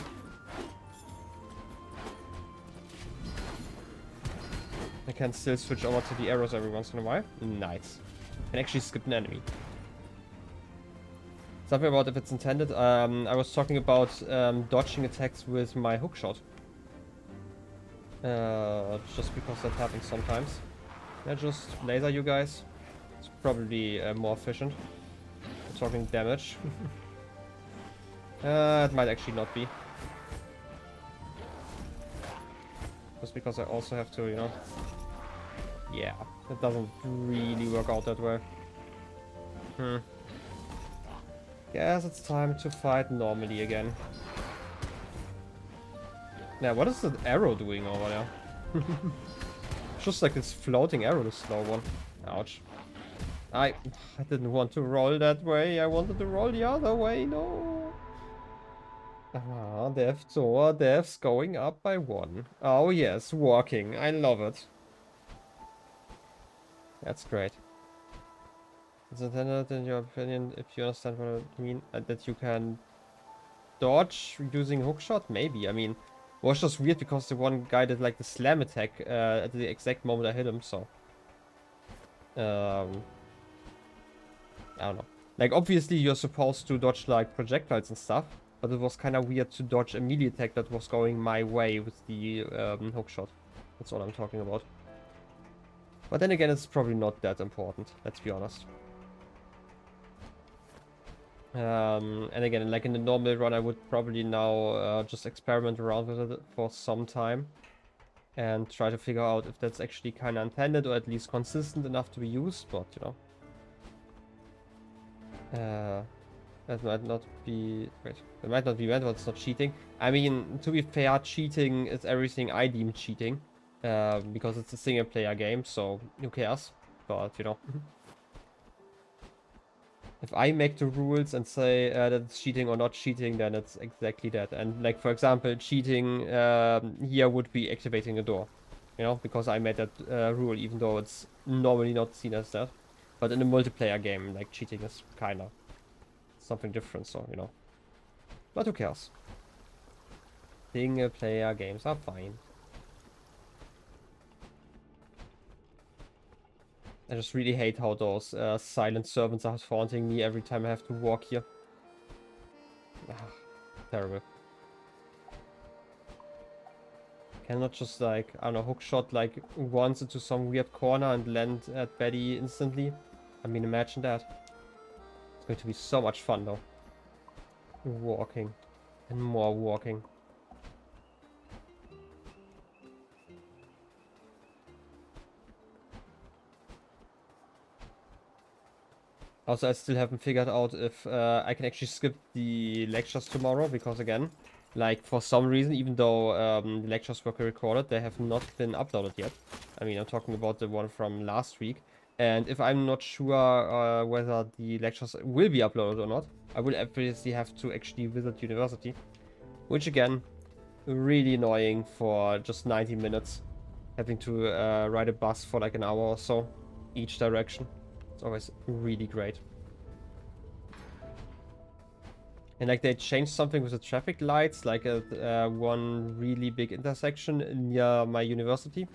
I can still switch over to the arrows every once in a while. Nice. Can actually skip an enemy. Something about if it's intended. I was talking about dodging attacks with my hookshot. Just because that happens sometimes. I just laser you guys. It's probably more efficient. We're talking damage. It might actually not be. Just because I also have to, you know. Yeah, it doesn't really work out that way. Guess it's time to fight normally again. Now, what is the arrow doing over there? Just like this floating arrow, the slow one. Ouch. I didn't want to roll that way. I wanted to roll the other way. No. Ah, Dev's going up by 1. Oh yes, walking. I love it. That's great. It's intended, in your opinion, if you understand what I mean, that you can dodge using hookshot? Maybe. I mean, it was just weird because the one guy did like the slam attack at the exact moment I hit him, so. I don't know. Like, obviously you're supposed to dodge like projectiles and stuff, but it was kind of weird to dodge a melee attack that was going my way with the hookshot. That's all I'm talking about. But then again, it's probably not that important, let's be honest. And again, like in the normal run, I would probably now just experiment around with it for some time. And try to figure out if that's actually kind of intended or at least consistent enough to be used, but you know. That might not be... Wait. That might not be bad, but it's not cheating. I mean, to be fair, cheating is everything I deem cheating. Because it's a single player game, so who cares? But, you know. If I make the rules and say that it's cheating or not cheating, then it's exactly that. And like, for example, cheating here would be activating a door. You know, because I made that rule, even though it's normally not seen as that. But in a multiplayer game, like, cheating is kind of something different, so, you know. But who cares? Single player games are fine. I just really hate how those silent servants are taunting me every time I have to walk here. Ah, terrible. Cannot just, like, I don't know, hookshot like once into some weird corner and land at Betty instantly. I mean, imagine that. It's going to be so much fun though. Walking. And more walking. Also, I still haven't figured out if I can actually skip the lectures tomorrow, because again, like, for some reason, even though the lectures were recorded, they have not been uploaded yet. I mean, I'm talking about the one from last week. And if I'm not sure whether the lectures will be uploaded or not, I will obviously have to actually visit university. Which, again, really annoying for just 90 minutes. Having to ride a bus for like an hour or so, each direction. It's always really great. And like, they changed something with the traffic lights, like at one really big intersection near my university.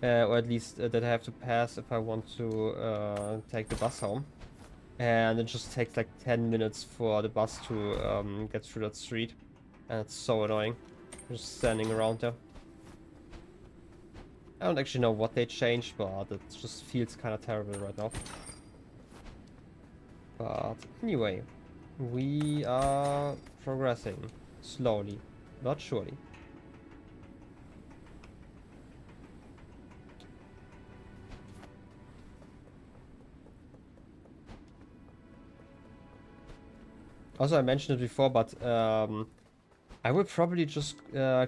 Or at least that I have to pass if I want to take the bus home. And it just takes like 10 minutes for the bus to get through that street. And it's so annoying. Just standing around there. I don't actually know what they changed, but it just feels kind of terrible right now. But anyway, we are progressing slowly, not surely. Also, I mentioned it before, but I will probably just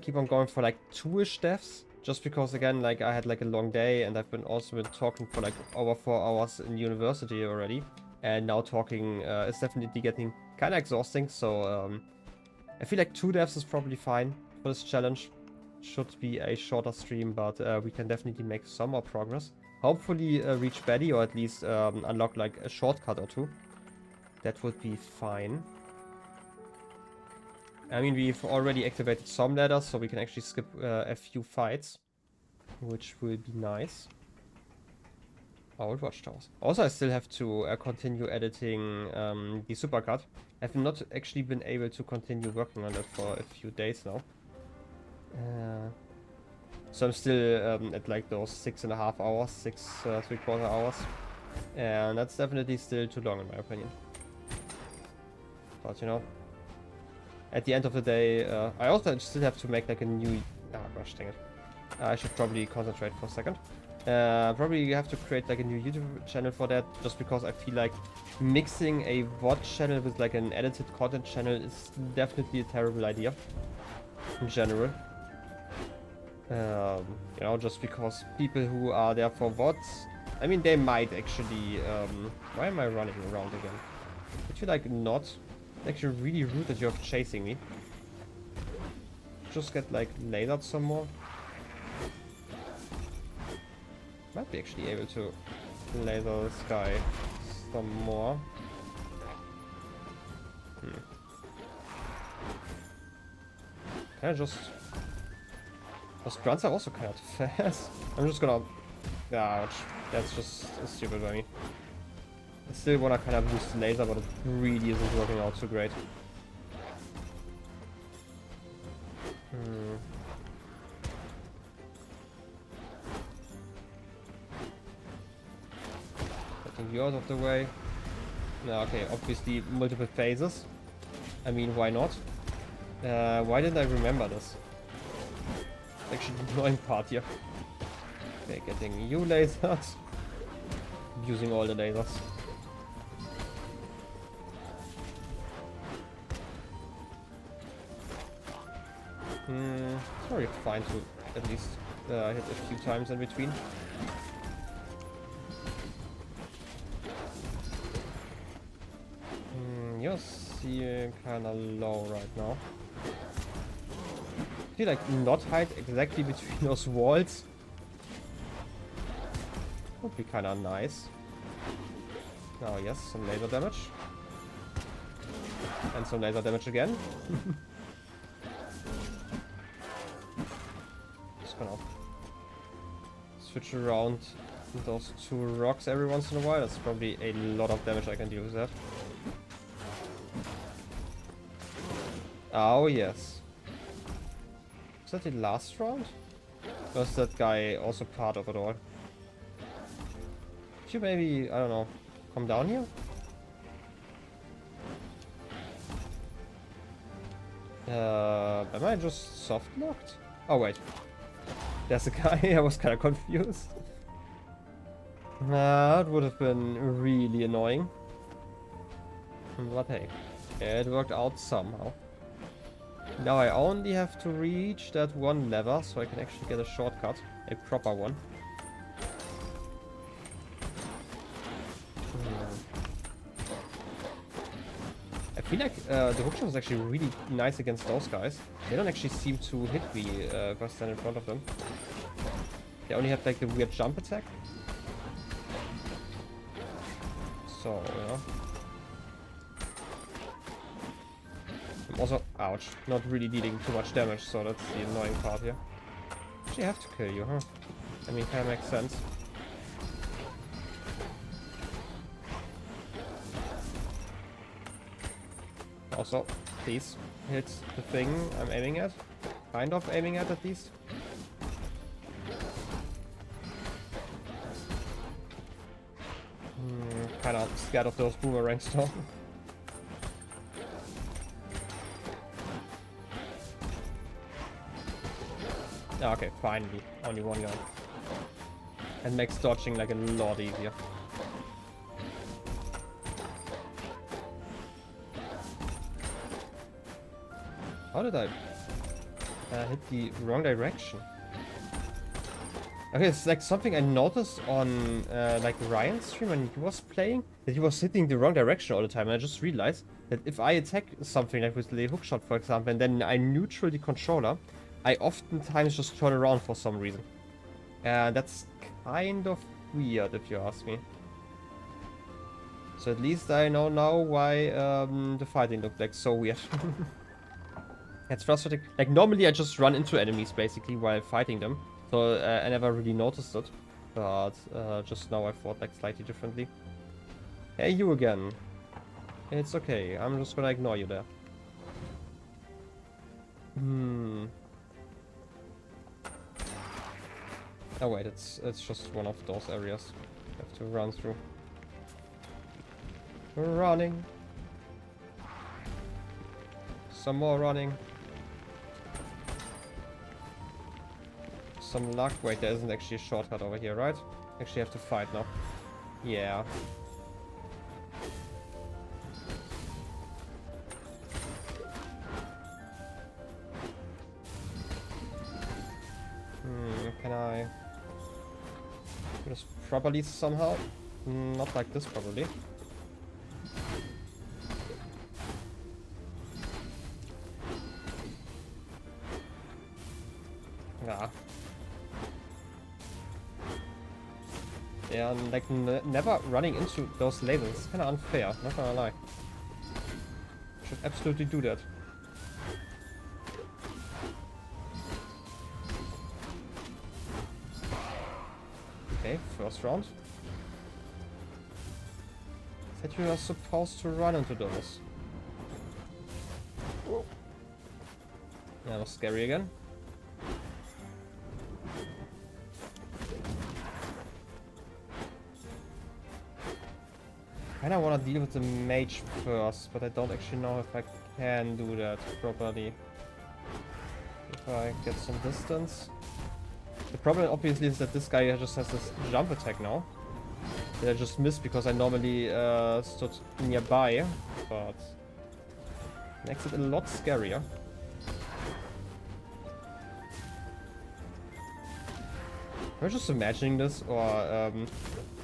keep on going for like 2-ish deaths. Just because, again, like, I had like a long day, and I've also been talking for like over 4 hours in university already. And now talking is definitely getting kind of exhausting, so I feel like 2 deaths is probably fine for this challenge. Should be a shorter stream, but we can definitely make some more progress. Hopefully reach Betty, or at least unlock like a shortcut or 2. That would be fine. I mean, we've already activated some ladders, so we can actually skip a few fights, which will be nice. Old watchtowers. Also, I still have to continue editing the supercut. I've not actually been able to continue working on it for a few days now. So I'm still at like those 6.5 hours, 3/4 hours. And that's definitely still too long in my opinion. But, you know, at the end of the day, I also still have to make like a new... Ah, gosh, dang it. I should probably concentrate for a second. Probably have to create like a new YouTube channel for that, just because I feel like mixing a VOD channel with like an edited content channel is definitely a terrible idea in general. You know, just because people who are there for VODs, I mean, they might actually... why am I running around again? Would you like not? It's actually really rude that you're chasing me. Just get like lasered some more. Might be actually able to laser this guy some more. Can I just... Those grunts are also kind of fast. I'm just gonna... Ouch. That's just stupid by me. I still wanna kind of use the laser, but it really isn't working out so great. Getting you out of the way. No, okay, obviously multiple phases. I mean, why not? Why didn't I remember this? Actually, the annoying part here. Okay, getting you lasers. Using all the lasers. It's very fine to at least hit a few times in between. You're seeing kinda low right now. I feel like not hide exactly between those walls would be kinda nice. Oh yes, some laser damage. And some laser damage again. Just gonna switch around those two rocks every once in a while. That's probably a lot of damage I can deal with that. Oh yes. Was that the last round? Or was that guy also part of it all? Should you maybe, I don't know, come down here? Am I just soft locked? Oh wait. There's a guy. I was kind of confused. That would have been really annoying. But hey, it worked out somehow. Now I only have to reach that one lever so I can actually get a shortcut. A proper one. I feel like the hookshot is actually really nice against those guys. They don't actually seem to hit me if I stand in front of them. They only have like the weird jump attack. So, yeah. I'm also, ouch, not really dealing too much damage, so that's the annoying part here. Actually, I have to kill you, huh? I mean, kinda makes sense. Also, please hit the thing I'm aiming at. Kind of aiming at least. Kinda scared of those boomerangs though. Okay, finally. Only one guy. It makes dodging like a lot easier. How did I hit the wrong direction? Okay, it's like something I noticed on like Ryan's stream when he was playing, that he was hitting the wrong direction all the time, and I just realized that if I attack something like with the hookshot, for example, and then I neutral the controller, I oftentimes just turn around for some reason. That's kind of weird if you ask me. So at least I know now why the fighting looked like so weird. It's frustrating. Like normally I just run into enemies basically while fighting them. So I never really noticed it. But just now I thought like slightly differently. Hey, you again. It's okay. I'm just gonna ignore you there. Oh wait, it's just one of those areas I have to run through. Running. Some more running. Some luck. Wait, there isn't actually a shortcut over here, right? Actually have to fight now. Yeah. Can I do this properly somehow? Not like this probably. Yeah. Yeah, and like never running into those lasers. It's kind of unfair, not gonna lie. Should absolutely do that. Okay, first round. Said you are supposed to run into those. Whoa. Yeah, that was scary again. I kinda wanna deal with the mage first, but I don't actually know if I can do that properly. If I get some distance. The problem obviously is that this guy just has this jump attack now. That I just missed because I normally stood nearby, but makes it a lot scarier. I'm just imagining this, or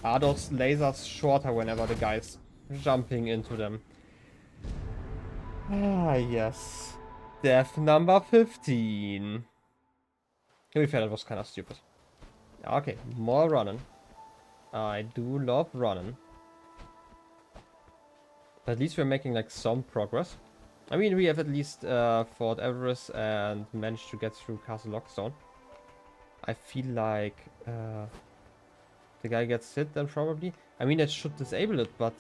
are those lasers shorter whenever the guy's jumping into them? Ah, yes. Death number 15. To be fair, that was kind of stupid. Okay, more running. I do love running. At least we're making like some progress. I mean, we have at least fought avarice and managed to get through Castle Lockstone. I feel like the guy gets hit then probably. I mean, it should disable it, but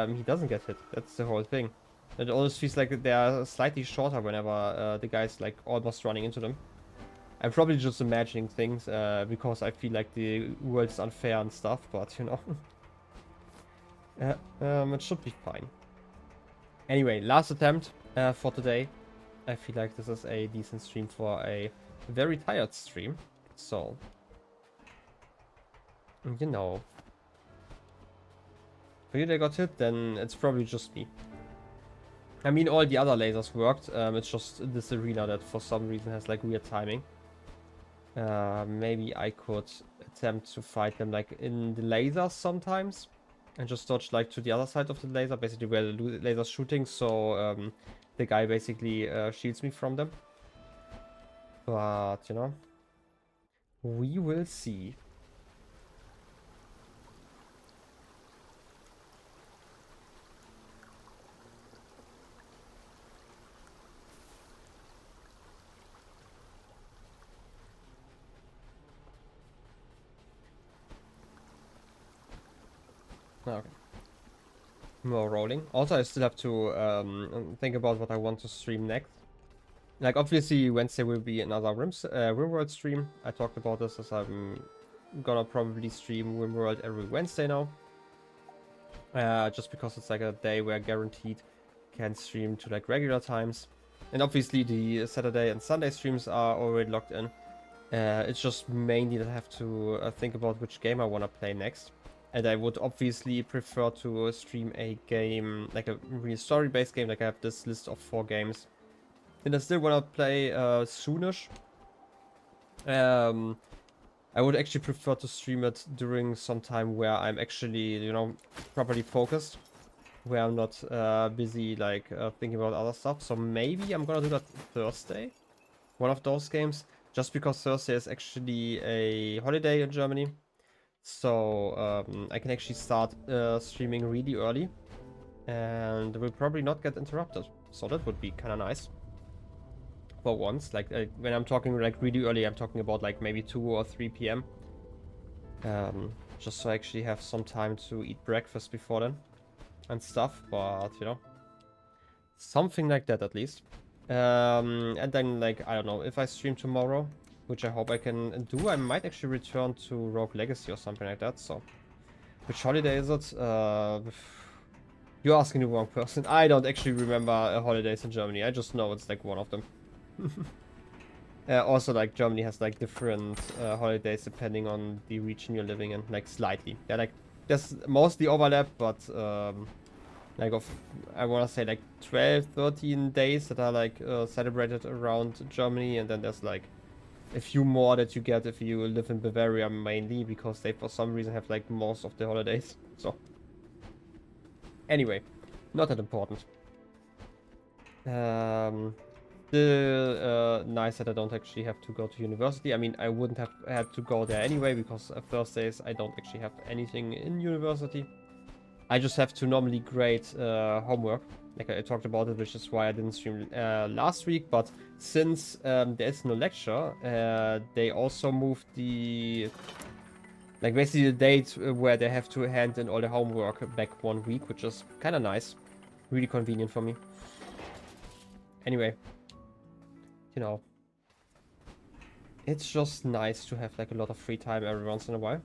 he doesn't get hit. That's the whole thing. It always feels like they are slightly shorter whenever the guy's like almost running into them. I'm probably just imagining things because I feel like the world's unfair and stuff, but you know. It should be fine. Anyway, last attempt for today. I feel like this is a decent stream for a very tired stream. So, you know. If you they got hit, then it's probably just me. I mean, all the other lasers worked. It's just this arena that for some reason has like weird timing. Maybe I could attempt to fight them like in the lasers sometimes. And just dodge like to the other side of the laser, basically where the laser's shooting, so the guy basically shields me from them. But, you know, we will see. Okay. More rolling. Also, I still have to think about what I want to stream next. Like, obviously, Wednesday will be another RimWorld stream. I talked about this as I'm gonna probably stream RimWorld every Wednesday now. Just because it's like a day where I guaranteed can stream to like regular times. And obviously the Saturday and Sunday streams are already locked in. It's just mainly that I have to think about which game I want to play next. And I would obviously prefer to stream a game, like a real story-based game, like I have this list of 4 games. And I still want to play soonish. I would actually prefer to stream it during some time where I'm actually, you know, properly focused. Where I'm not busy, like, thinking about other stuff. So maybe I'm gonna do that Thursday. One of those games. Just because Thursday is actually a holiday in Germany. So I can actually start streaming really early. And will probably not get interrupted. So that would be kind of nice. For once, like when I'm talking like really early, I'm talking about like maybe 2 or 3 p.m. Just so I actually have some time to eat breakfast before then and stuff, but you know, something like that at least. And then like, I don't know, if I stream tomorrow, which I hope I can do, I might actually return to Rogue Legacy or something like that. So, which holiday is it? You're asking the wrong person. I don't actually remember holidays in Germany. I just know it's like one of them. Also, like, Germany has like different holidays depending on the region you're living in, like slightly. Yeah, like there's mostly overlap, but like I want to say like 12, 13 days that are like celebrated around Germany, and then there's like a few more that you get if you live in Bavaria mainly, because they for some reason have like most of the holidays. So anyway, not that important. Still nice that I don't actually have to go to university. I mean, I wouldn't have had to go there anyway, because Thursdays I don't actually have anything in university. I just have to normally grade homework, like I talked about it, which is why I didn't stream last week. But since there is no lecture, they also moved the, like basically the date where they have to hand in all the homework back 1 week, which is kind of nice, really convenient for me. Anyway, you know, it's just nice to have like a lot of free time every once in a while.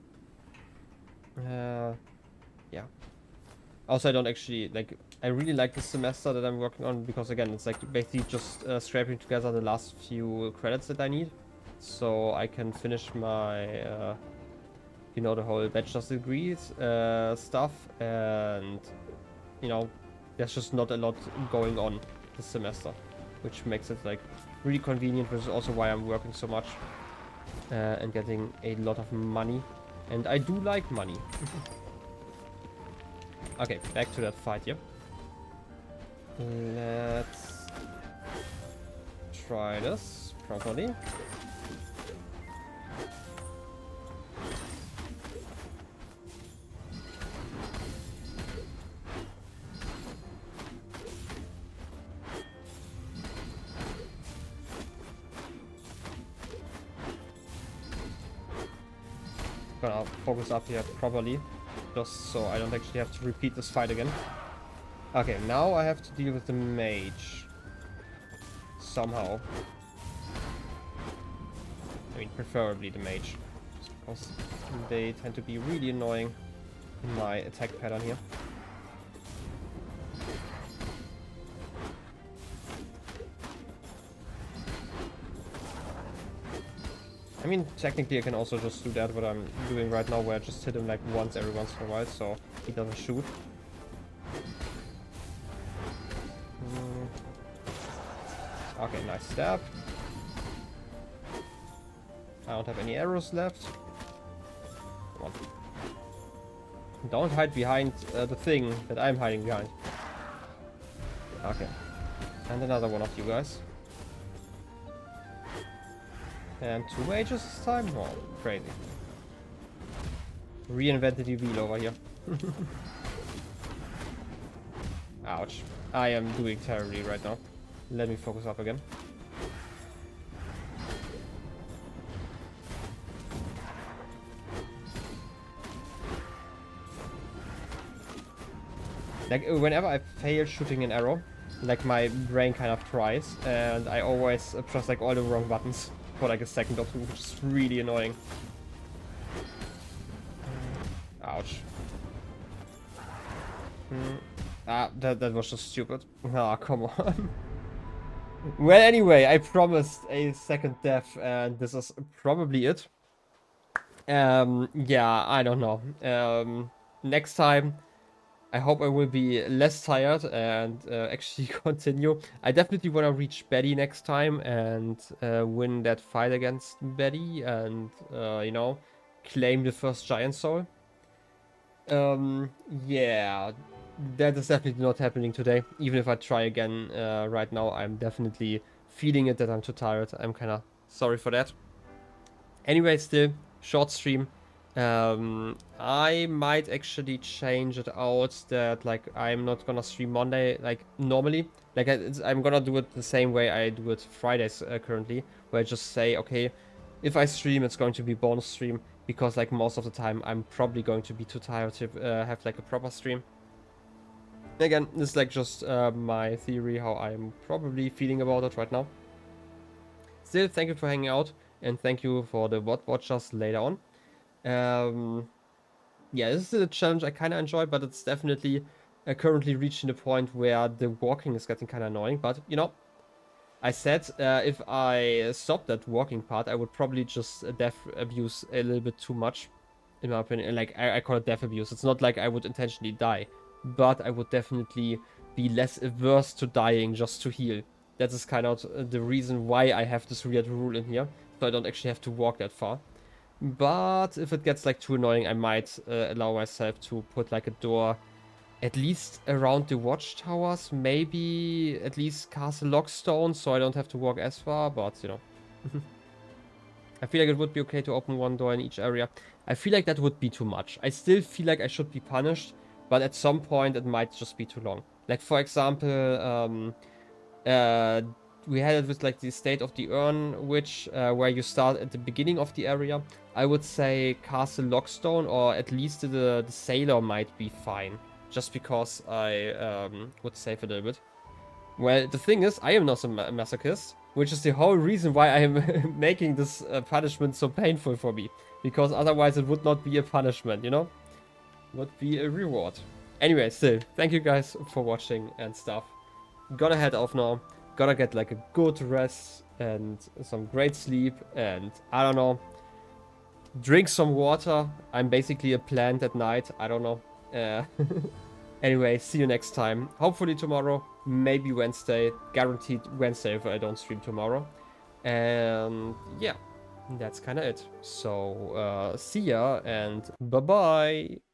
Yeah. Also, I don't actually, like, I really like this semester that I'm working on, because again, it's like basically just scraping together the last few credits that I need, so I can finish my, you know, the whole bachelor's degrees stuff, and, you know, there's just not a lot going on this semester, which makes it like really convenient, which is also why I'm working so much. and getting a lot of money. And I do like money. Okay, back to that fight here. Let's try this properly. Gonna focus up here properly, just so I don't actually have to repeat this fight again. Okay, now I have to deal with the mage. Somehow. I mean, preferably the mage. Because they tend to be really annoying in my attack pattern here. I mean, technically I can also just do that, what I'm doing right now, where I just hit him like once every once in a while, so he doesn't shoot. Okay, nice stab. I don't have any arrows left. Come on. Don't hide behind the thing that I'm hiding behind. Okay. And another one of you guys. And 2 mages this time? Oh, crazy. Reinvented the wheel over here. Ouch. I am doing terribly right now. Let me focus up again. Like, whenever I fail shooting an arrow, like, my brain kind of fries, and I always press, like, all the wrong buttons for, like, a second or two, which is really annoying. Ouch. That was just stupid. Ah, come on. Well, anyway, I promised a second death, and this is probably it. Yeah, I don't know. Next time, I hope I will be less tired and actually continue. I definitely want to reach Betty next time and win that fight against Betty and, you know, claim the first Giant Soul. Yeah, that is definitely not happening today. Even if I try again right now, I'm definitely feeling it that I'm too tired. I'm kind of sorry for that. Anyway, still, short stream. I might actually change it out that, like, I'm not gonna stream Monday like normally. Like, I'm gonna do it the same way I do it Fridays currently, where I just say, okay, if I stream, it's going to be bonus stream, because, like, most of the time I'm probably going to be too tired to have, like, a proper stream. Again, this is, like, just my theory, how I'm probably feeling about it right now. Still, thank you for hanging out, and thank you for the VOD watchers later on. Yeah, this is a challenge I kind of enjoy, but it's definitely currently reaching the point where the walking is getting kind of annoying. But, you know, I said if I stopped that walking part, I would probably just death abuse a little bit too much, in my opinion. Like, I call it death abuse. It's not like I would intentionally die, but I would definitely be less averse to dying just to heal. That is kind of the reason why I have this weird rule in here, so I don't actually have to walk that far. But if it gets, like, too annoying, I might allow myself to put, like, a door at least around the watchtowers, maybe at least Castle Lockstone, so I don't have to walk as far, but, you know. I feel like it would be okay to open one door in each area. I feel like that would be too much. I still feel like I should be punished, but at some point it might just be too long. Like, for example, we had it with, like, the State of the Urn, which where you start at the beginning of the area. I would say Castle Lockstone, or at least the Sailor might be fine, just because I would save a little bit. Well, the thing is, I am not a masochist, which is the whole reason why I am making this punishment so painful for me, because otherwise it would not be a punishment, you know? It would be a reward. Anyway, still, thank you guys for watching and stuff. Gotta head off now. Gotta get, like, a good rest and some great sleep, and I don't know, drink some water. I'm basically a plant at night. I don't know. Anyway, see you next time. Hopefully tomorrow, maybe Wednesday. Guaranteed Wednesday if I don't stream tomorrow. And yeah, that's kind of it. So see ya and bye bye.